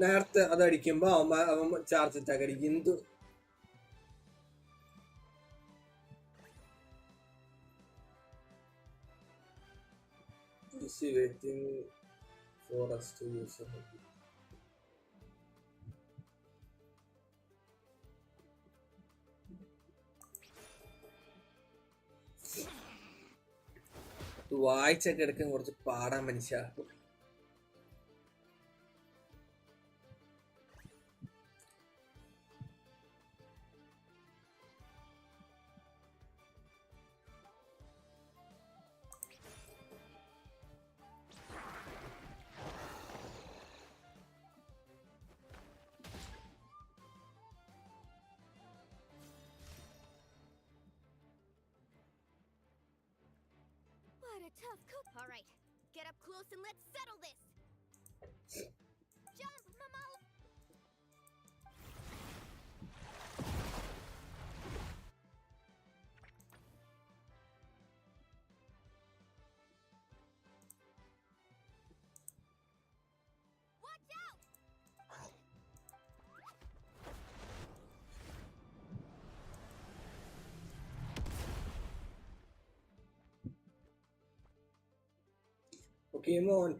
നേരത്തെ അതടിക്കുമ്പോ അവൻ ചാർജ് അറ്റാക്ക് അടിക്കും. എന്തു is he waiting for us to use it? വായിച്ചൊക്കെ എടുക്കാൻ കുറച്ച് പാടാൻ മനുഷ്യ. What a tough cook. All right, get up close and let's settle this. Jump, Mamala. Watch out!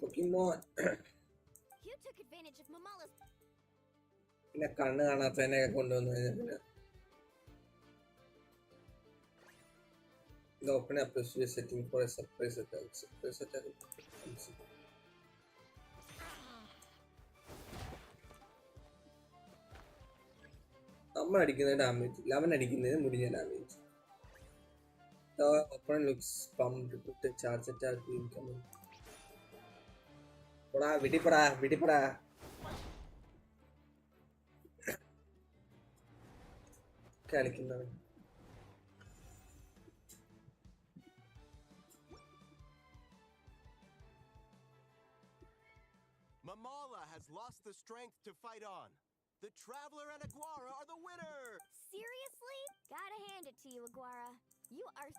Pokemon. You took advantage of Mamala's. പിന്നെ കണ്ണ് കാണാത്തതിനെയൊക്കെ കൊണ്ടുവന്നു കഴിഞ്ഞാൽ പിന്നെ open up a setting for a surprise attack. Surprise attack. നമ്മൾ അടിക്കുന്ന damage ഇല്ല, അവൻ അടിക്കുന്നത് മുടിഞ്ഞ damage. The opponent looks pumped with the charge attack incoming. വിടിപ്പടാ കളിക്കുന്നവൻ. Mamala has lost the strength to fight on. The Traveler and Aguara are the winner! Seriously? Gotta hand it to you, Aguara. You are...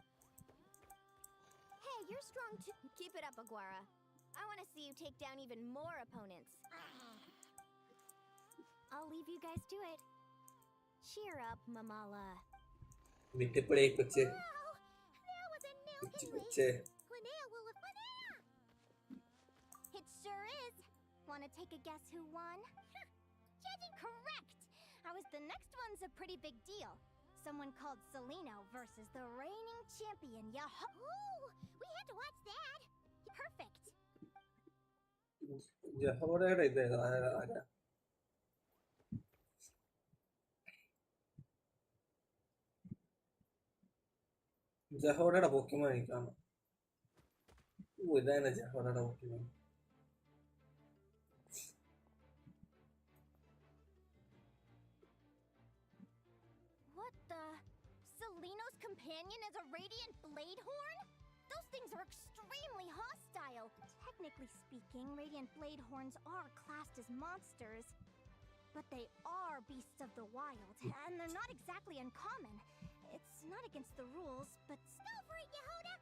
Hey, you're strong too. Keep it up, Aguara. I want to see you take down even more opponents. I'll leave you guys to it. Cheer up, Mamala. വിട്ടിപ്പടേ കൊച്ച് Wow! That was a കൊച്ചു milky way. കൊച്ചേ. Linnea will have Linnea! It sure is. Wanna take a guess who won? Judging correct! I was the next one's a pretty big deal. Someone called Celino versus the reigning champion, Ooh! We had to watch that! Perfect! ജഹോറയുടെ ഇത് ആരാ? ജഹോറയുടെ Pokemon എനിക്ക് കാണാം. ഇതാണ് ജഹോറയുടെ Pokemon. What the? Celino's companion is a radiant blade horn? Those things are extremely hostile. Technically speaking, radiant blade horns are classed as monsters. But they are beasts of the wild, and they're not exactly uncommon. It's not against the rules, but go for it, Yehoda!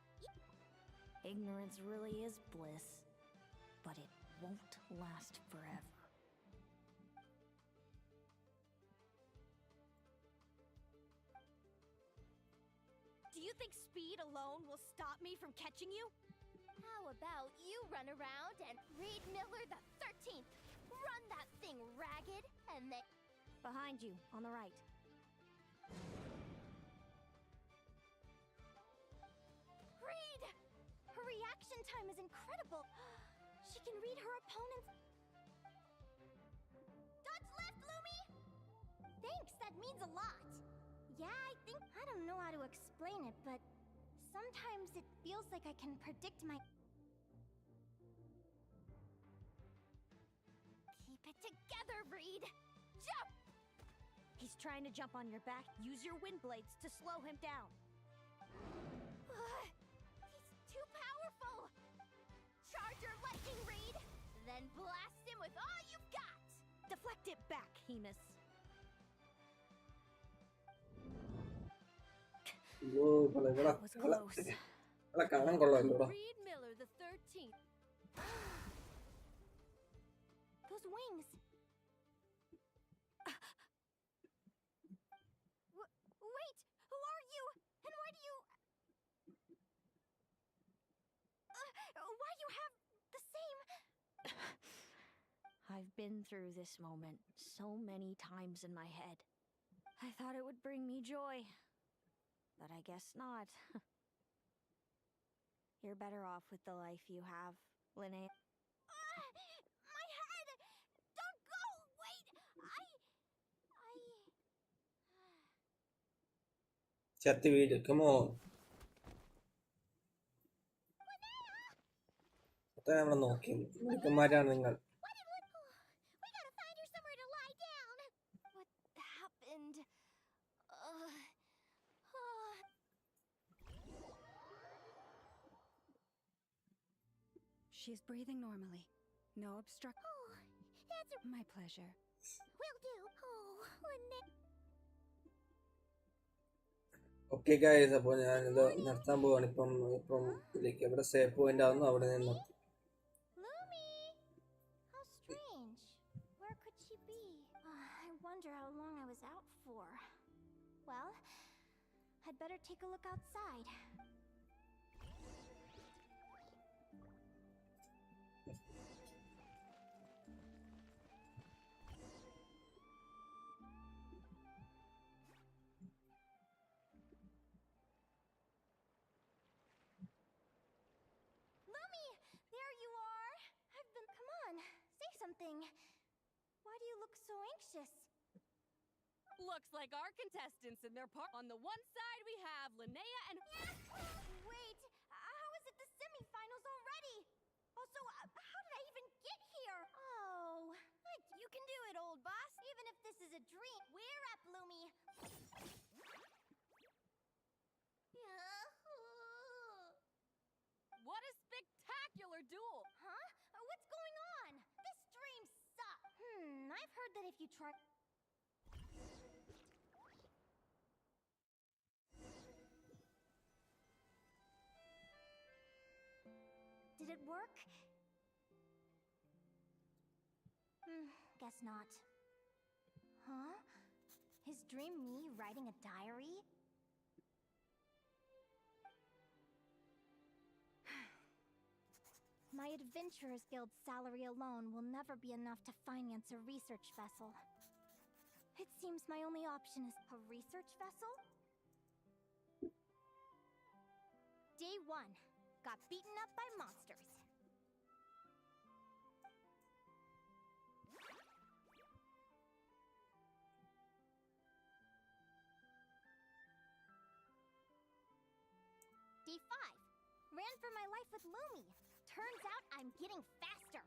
Ignorance really is bliss, but it won't last forever. Do you think speed alone will stop me from catching you? How about you run around and read Miller the 13th? Run that thing ragged, and then... Behind you, on the right. Read! Her reaction time is incredible. She can read her opponent's... Dodge left, Lumi! Thanks, that means a lot. Yeah, I don't know how to explain it, but sometimes it feels like I can predict my... Keep it together, Reed! Jump! He's trying to jump on your back. Use your wind blades to slow him down. He's too powerful! Charge your lightning, Reed! Then blast him with all you've got! Deflect it back, Hemus. That was close. കാണാൻ കൊള്ളാമല്ലോ. Reed Miller the 13th. Those wings. Wait, who are you? And why do you... why you have the same... I've been through this moment so many times in my head. I thought it would bring me joy, but I guess not. You're better off with the life you have, Linnea. My head! Don't go! Wait! ചത്തി വീട് come on അത്ര നമ്മളെ നോക്കി മിടുക്കന്മാരാണ് നിങ്ങൾ. We gotta find her somewhere to lie down. What happened? She's breathing normally. No obstruct. Oh, that's My pleasure. will do. Oh, Linnea. Okay guys, അപ്പോൾ ഞാനിത് നിർത്താൻ പോവാണ്. ഇപ്പം ഇതിലേക്ക് എവിടെ സേഫ് പോയിന്റ് ആവുന്നു അവിടെ നിന്ന്. Lumi! How strange. Where could she be? I wonder how long I was out for. Well, I'd better take a look outside. Lumi! There you are! I've been... Come on, say something. Why do you look so anxious? Looks like our contestants and their part. On the one side, we have Linnea and. Wait, how is it the semifinals already? Also, how did I even get here? Oh, you can do it, old boss. Even if this is a dream. We're up, Lumi. What a spectacular duel! Huh? What's going on? This dream sucks. I've heard that if you try... Did it work? Guess not. Huh? His dream me writing a diary? Adventurers Guild's salary alone will never be enough to finance a research vessel. It seems my only option is a research vessel? Day 1. Got beaten up by monsters. Day 5. Ran for my life with Lumi. Turns out I'm getting faster.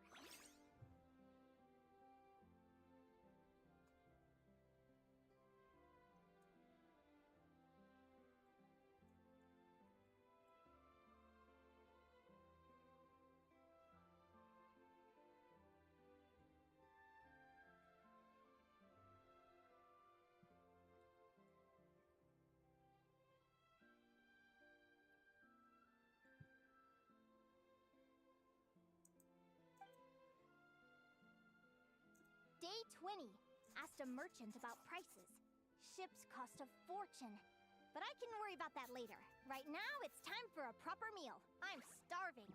Day 20. Asked a merchant about prices. Ships cost a fortune. But I can worry about that later. Right now, it's time for a proper meal. I'm starving.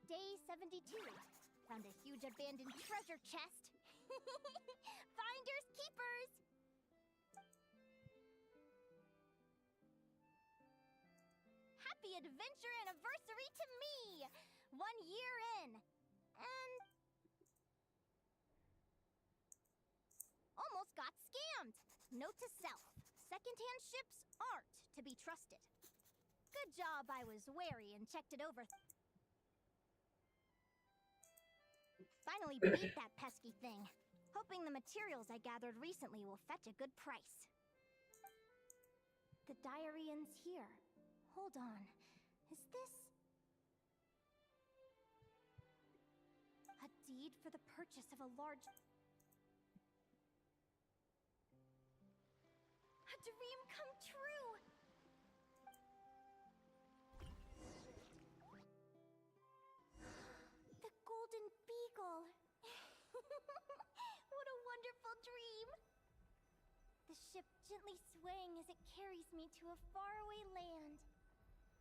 Day 72. Found a huge abandoned treasure chest. Finders keepers! Happy adventure anniversary to me! 1 year in. And... almost got scammed. Note to self. Secondhand ships aren't to be trusted. Good job I was wary and checked it over. Finally beat that pesky thing. Hoping the materials I gathered recently will fetch a good price. The diary ends here. Hold on. Is this... a deed for the purchase of a large... a dream come true! The Golden Beagle! What a wonderful dream! The ship gently swaying as it carries me to a faraway land.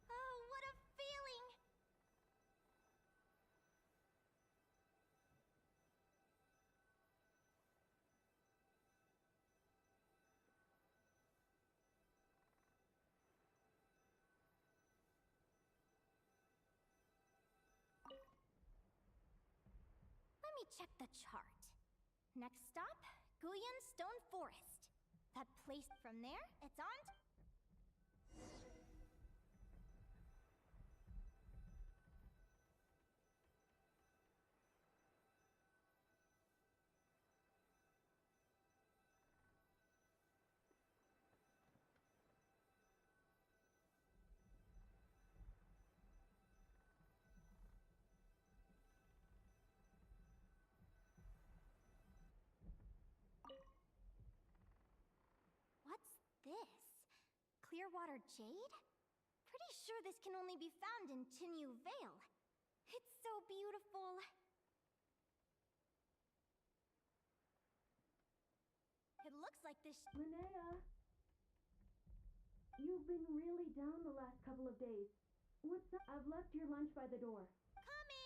Oh, what a feeling! Let me check the chart. Next stop, Guyan Stone Forest. That place from there, it's on. What's this? Clearwater jade? Pretty sure this can only be found in Chinyu Vale. It's so beautiful. It looks like this. Linnea! You've been really down the last couple of days. What's up? I've left your lunch by the door. Coming!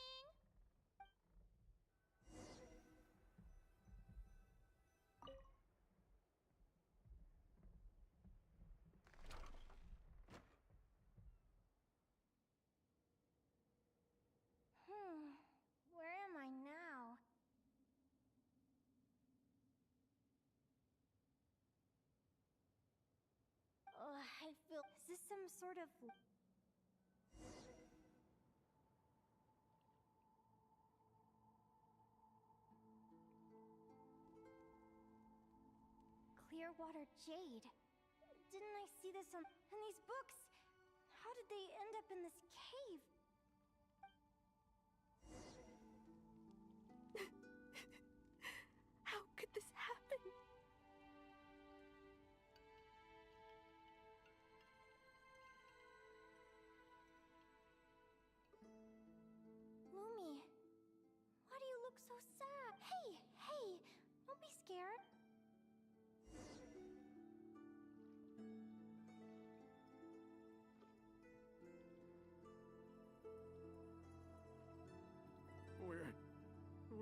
Where am I now? I feel... Is this some sort of... Clearwater jade. Didn't I see this on... in these books? How did they end up in this cave? How could this happen?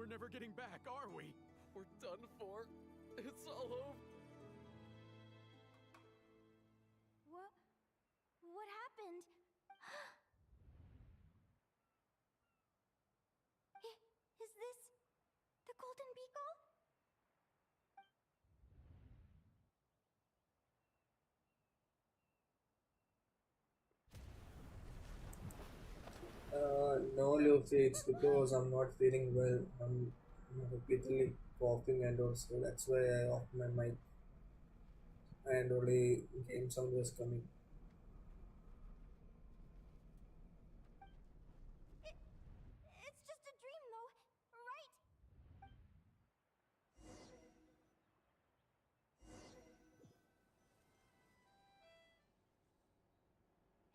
We're never getting back, are we? We're done for. It's all over. What happened? Is this the Golden Beagle? No, Lucy, it's because I'm not feeling well. I'm repeatedly coughing and also that's why I off my mic and only game sound was coming. It's just a dream, though, right?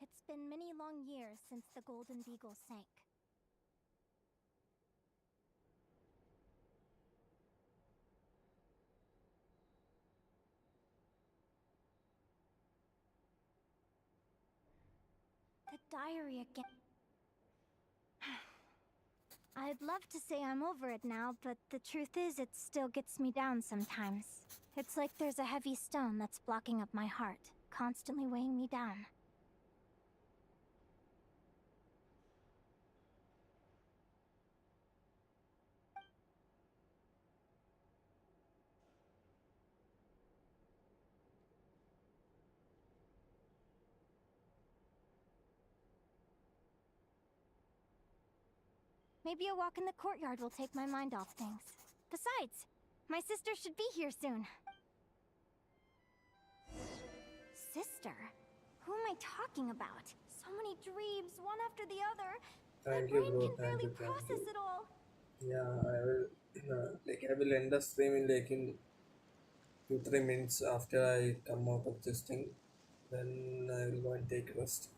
It's been many long years since the Golden Beagle sank. The diary again. I'd love to say I'm over it now, but the truth is it still gets me down sometimes. It's like there's a heavy stone that's blocking up my heart, constantly weighing me down. Maybe a walk in the courtyard will take my mind off things. Besides, my sister should be here soon. Sister? Who am I talking about? So many dreams, one after the other. Thank My you, brain bro. can Thank barely you, thank process you. it all. Yeah, I will. I will end the stream in 2-3 minutes after I come out of this thing. Then I will go and take rest.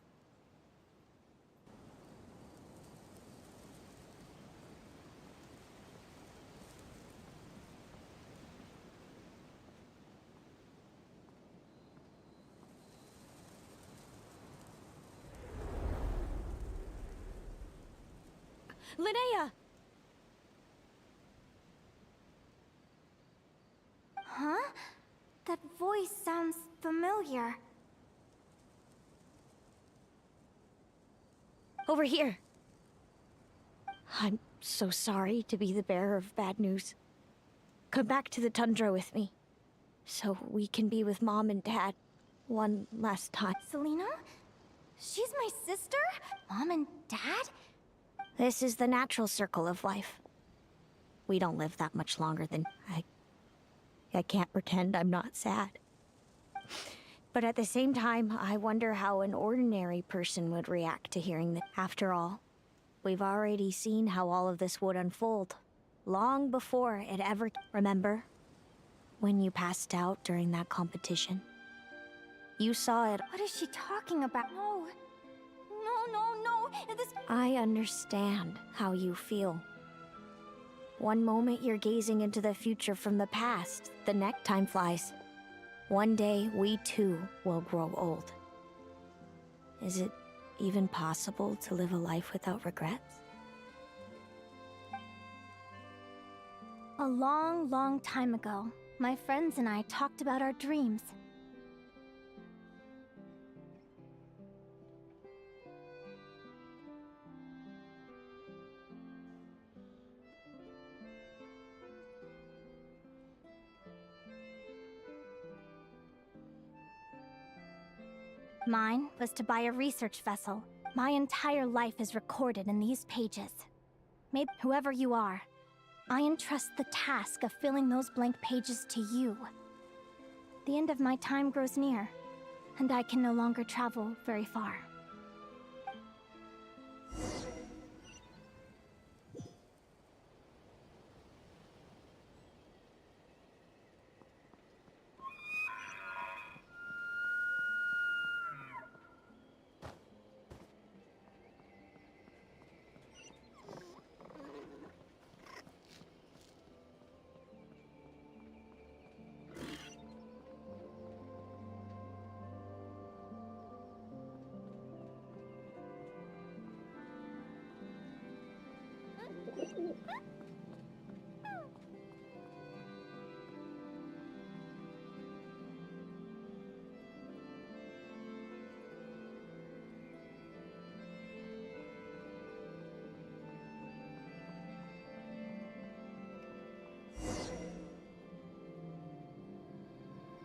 Linnea! Huh? That voice sounds familiar. Over here! I'm so sorry to be the bearer of bad news. Come back to the tundra with me, so we can be with Mom and Dad one last time. Selena? She's my sister? Mom and Dad? This is the natural circle of life. We don't live that much longer than I can't pretend I'm not sad. But at the same time, I wonder how an ordinary person would react to hearing that. After all, we've already seen how all of this would unfold, long before it ever... Remember? When you passed out during that competition? You saw it... What is she talking about? No. No. This... I understand how you feel. One moment you're gazing into the future from the past, the next time flies. One day, we too will grow old. Is it even possible to live a life without regrets? A long, long time ago, my friends and I talked about our dreams. Mine was to buy a research vessel. My entire life is recorded in these pages. Maybe whoever you are, I entrust the task of filling those blank pages to you. The end of my time grows near, and I can no longer travel very far.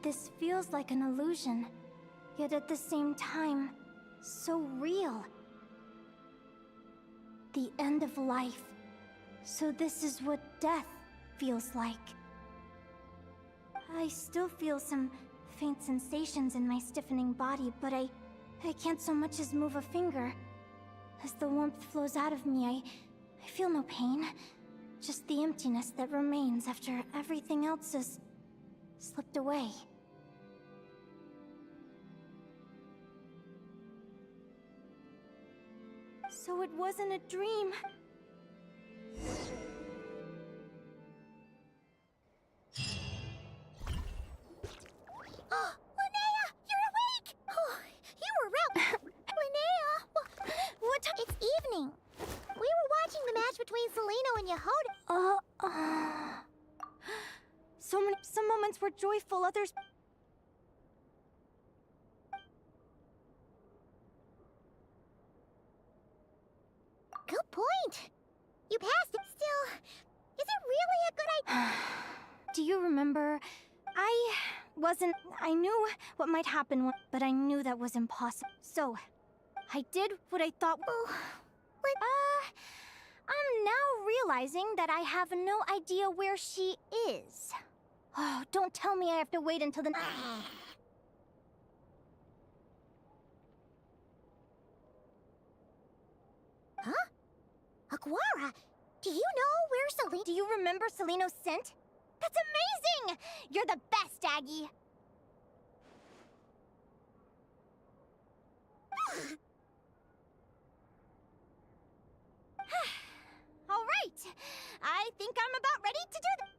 this feels like an illusion, yet at the same time, so real. The end of life. So this is what death feels like. I still feel some faint sensations in my stiffening body, but I can't so much as move a finger. As the warmth flows out of me, I feel no pain. Just the emptiness that remains after everything else has slipped away. So it wasn't a dream. Oh, Linnea! You're awake! Oh, you were around. Linnea! What time? It's evening. We were watching the match between Celino and Yehoda. Some moments were joyful, others... Good point. You passed it. Still, is it really a good idea? Do you remember? I knew what might happen, but I knew that was impossible. So, I did what I thought... I'm now realizing that I have no idea where she is. Oh, don't tell me I have to wait until the... Huh? Aguara, do you know where Celine... Do you remember Celino's scent? That's amazing! You're the best, Aggie! All right! I think I'm about ready to do that.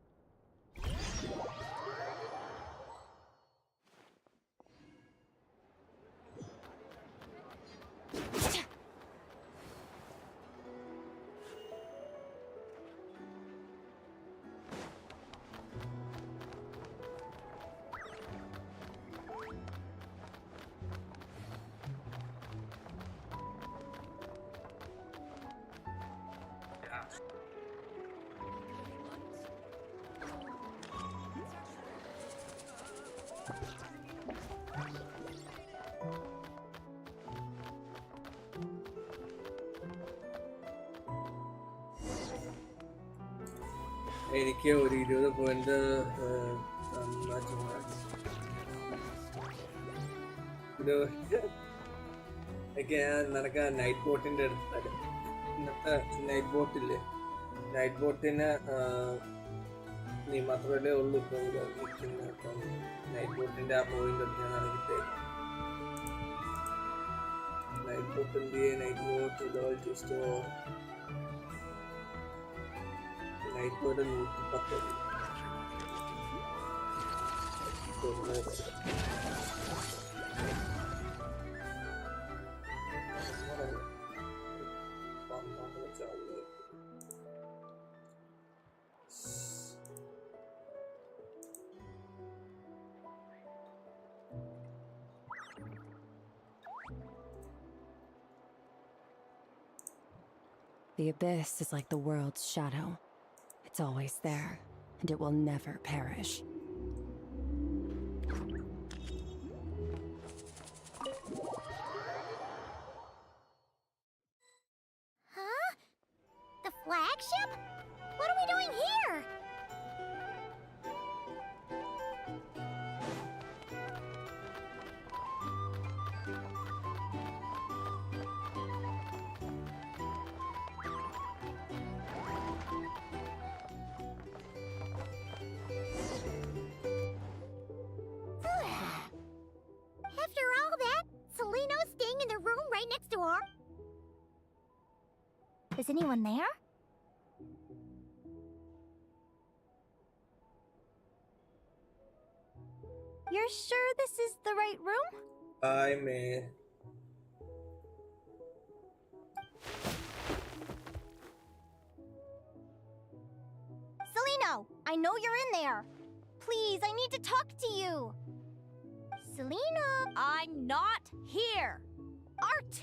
എനിക്ക് ഒരു 20 point നിനക്ക് night ബോട്ടിന്റെ അടുത്ത് ഇന്നത്തെ night ബോട്ടില്ലേ, night ബോട്ടിന് നീ മാത്രമല്ലേ ഉള്ളൂ ഇപ്പം നിൽക്കുന്നത്. അപ്പം നൈറ്റ് ബോട്ടിന്റെ ആ പോയിന്റ് എടുത്ത് ഞാൻ ഇട്ടേക്കും. നൈറ്റ് ബോട്ടിന്റെ night boat just night boat 110. The abyss is like the world's shadow. It's always there, and it will never perish. Huh? The flagship? What are we doing here? After all that, Celino's staying in the room right next to our... Is anyone there? You're sure this is the right room? I may. Celino, I know you're in there. Please, I need to talk to you. Celino! I'm not here. R2?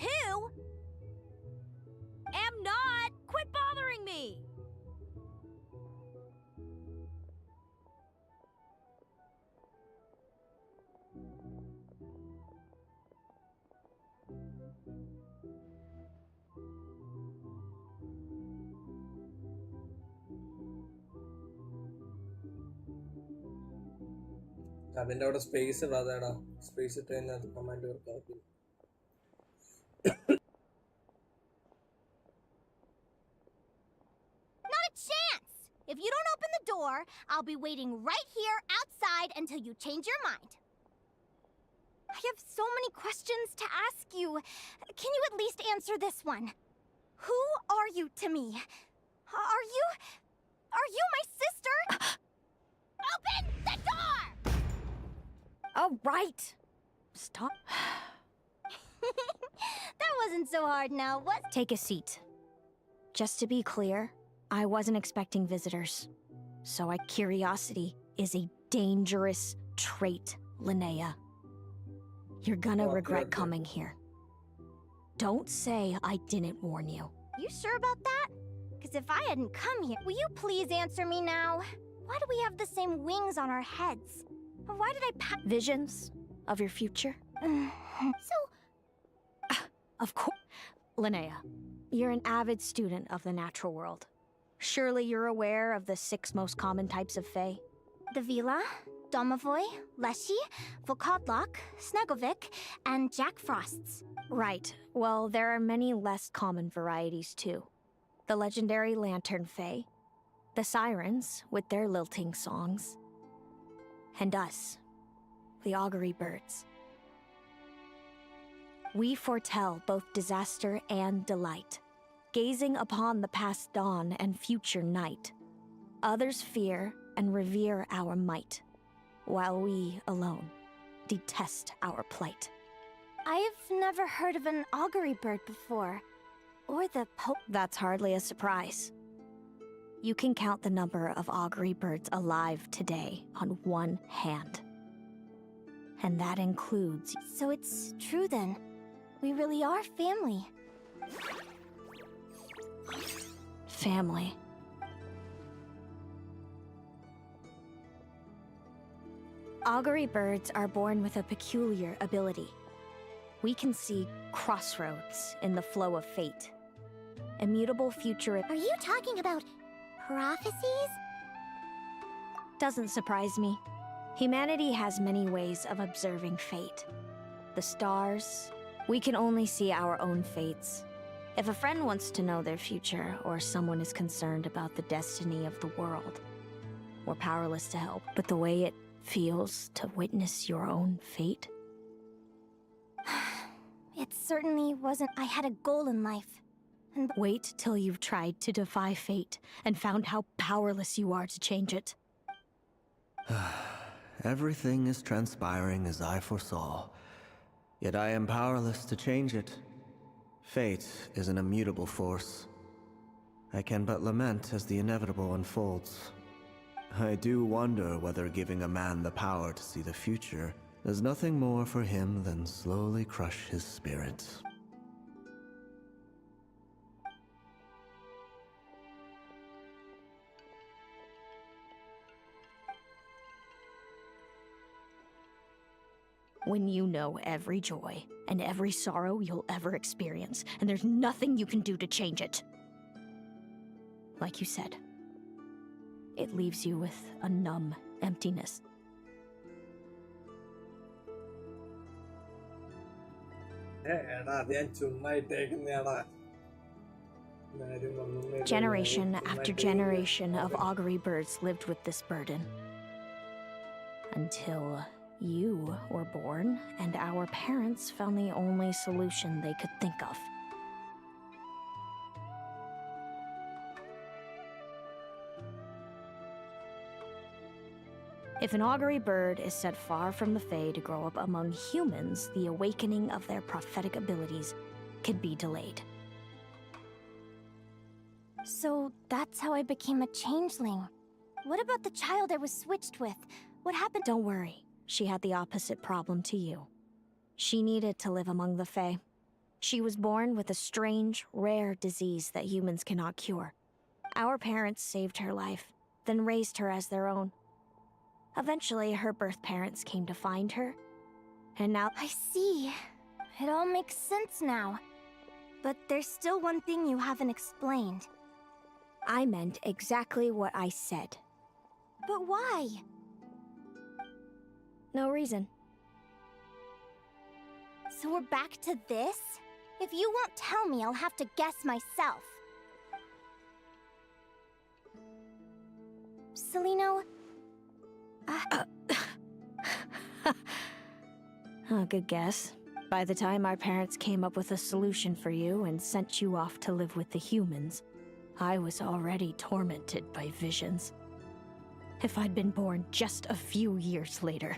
Am not. Quit bothering me. അതിന്റെ അവിടെ space ഇടാതെടാ, space ഇട്ട് കഴിഞ്ഞാൽ അത് command വർക്കാക്കും. Not a chance! If you don't open the door, I'll be waiting right here outside until you change your mind. I have so many questions to ask you. Can you at least answer this one? Who are you to me? Are you my sister? Open the door! Oh, right. Stop. That wasn't so hard now, was it? Take a seat. Just to be clear, I wasn't expecting visitors. So curiosity is a dangerous trait, Linnea. You're gonna regret coming here. Don't say I didn't warn you. You sure about that? Because if I hadn't come here, will you please answer me now? Why do we have the same wings on our heads? Why did I Visions of your future? So... Of course. Linnea, you're an avid student of the natural world. Surely you're aware of the 6 most common types of Fae? The Vila, Domovoy, Leshy, Volkodlok, Snegovik, and Jack Frosts. Right. Well, there are many less common varieties too. The legendary Lantern Fae, the Sirens with their lilting songs, and us, the Augury Birds. We foretell both disaster and delight, gazing upon the past dawn and future night. Others fear and revere our might, while we alone detest our plight. I've never heard of an augury bird before. Or the That's hardly a surprise. You can count the number of augury birds alive today on one hand. And that includes... So it's true then. We really are family. Family. Augury birds are born with a peculiar ability. We can see crossroads in the flow of fate. Immutable future... Are you talking about prophecies? Doesn't surprise me. Humanity has many ways of observing fate. The stars... We can only see our own fates. If a friend wants to know their future, or someone is concerned about the destiny of the world, we're powerless to help. But the way it feels to witness your own fate? It certainly wasn't. I had a goal in life. And wait till you've tried to defy fate and found how powerless you are to change it. Everything is transpiring as I foresaw. Yet I am powerless to change it. Fate is an immutable force. I can but lament as the inevitable unfolds. I do wonder whether giving a man the power to see the future does nothing more for him than slowly crush his spirit. When you know every joy and every sorrow you'll ever experience, and there's nothing you can do to change it. Like you said, it leaves you with a numb emptiness. Generation after generation of augury birds lived with this burden. Until you were born, and our parents found the only solution they could think of. If an augury bird is set far from the Fae to grow up among humans, the awakening of their prophetic abilities could be delayed. So that's how I became a changeling. What about the child I was switched with? What happened? Don't worry. She had the opposite problem to you. She needed to live among the Fae. She was born with a strange, rare disease that humans cannot cure. Our parents saved her life, then raised her as their own. Eventually, her birth parents came to find her, and now... I see. It all makes sense now. But there's still one thing you haven't explained. I meant exactly what I said. But why? No reason. So we're back to this? If you won't tell me, I'll have to guess myself. Celino? Oh, good guess. By the time our parents came up with a solution for you and sent you off to live with the humans, I was already tormented by visions. If I'd been born just a few years later.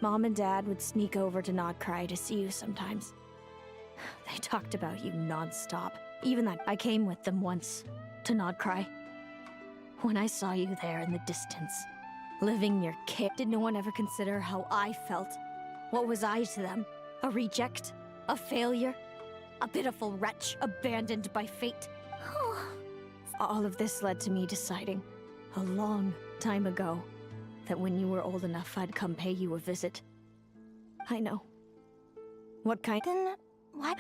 Mom and Dad would sneak over to Nodcry to see you sometimes. They talked about you non-stop. Even that I came with them once to Nodcry. When I saw you there in the distance, living your care, did no one ever consider how I felt? What was I to them? A reject? A failure? A pitiful wretch abandoned by fate? All of this led to me deciding, a long time ago, that when you were old enough, I'd come pay you a visit. I know. What kind? Then, what?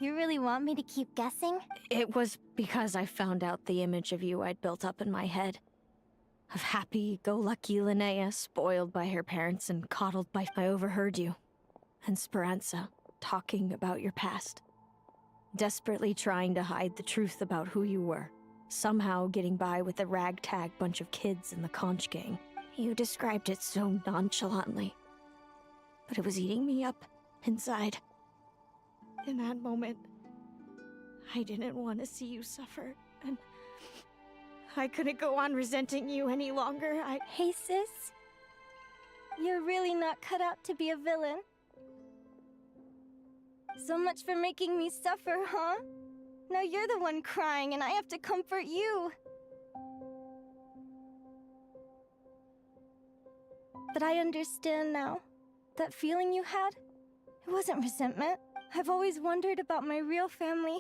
You really want me to keep guessing? It was because I found out the image of you I'd built up in my head. Of happy-go-lucky Linnea, spoiled by her parents and coddled by... I overheard you, and Speranza, talking about your past. Desperately trying to hide the truth about who you were. Somehow getting by with the ragtag bunch of kids in the conch gang. You described it so nonchalantly. But it was eating me up, inside. In that moment, I didn't want to see you suffer, and... I couldn't go on resenting you any longer. Hey, sis. You're really not cut out to be a villain. So much for making me suffer, huh? Now you're the one crying and I have to comfort you. But I understand now. That feeling you had, it wasn't resentment. I've always wondered about my real family.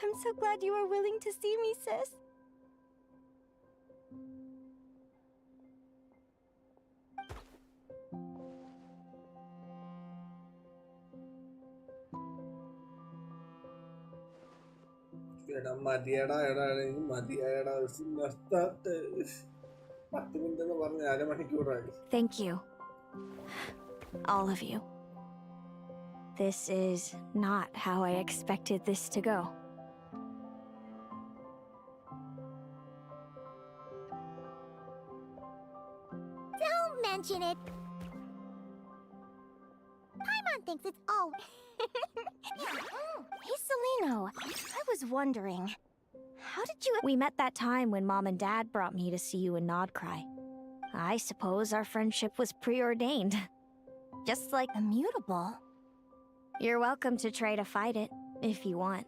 I'm so glad you were willing to see me, sis. എടാ മതിയടാ എനിക്ക് മതിയായടാ മൊണ്ടാട്ട് 10 minute എന്ന് പറഞ്ഞ അരമണിക്കൂറായി. Thank you. All of you. This is not how I expected this to go. Don't mention it. Paimon thinks it's all... Hey, Celino. I was wondering, how did you... We met that time when Mom and Dad brought me to see you in Nodcry. I suppose our friendship was preordained. Just like immutable. You're welcome to try to fight it, if you want.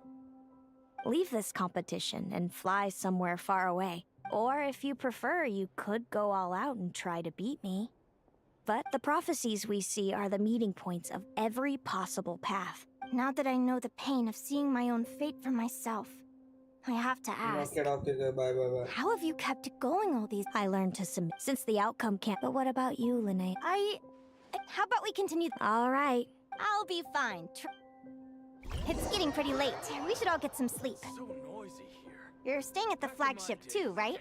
Leave this competition and fly somewhere far away. Or if you prefer, you could go all out and try to beat me. But the prophecies we see are the meeting points of every possible path. Now that I know the pain of seeing my own fate for myself, I have to ask, Bye. how have you kept it going all these... I learned to submit since the outcome can't... But what about you, Linnea? How about we continue... All right. I'll be fine. It's getting pretty late. We should all get some sleep. So noisy here. You're staying at the flagship too, right?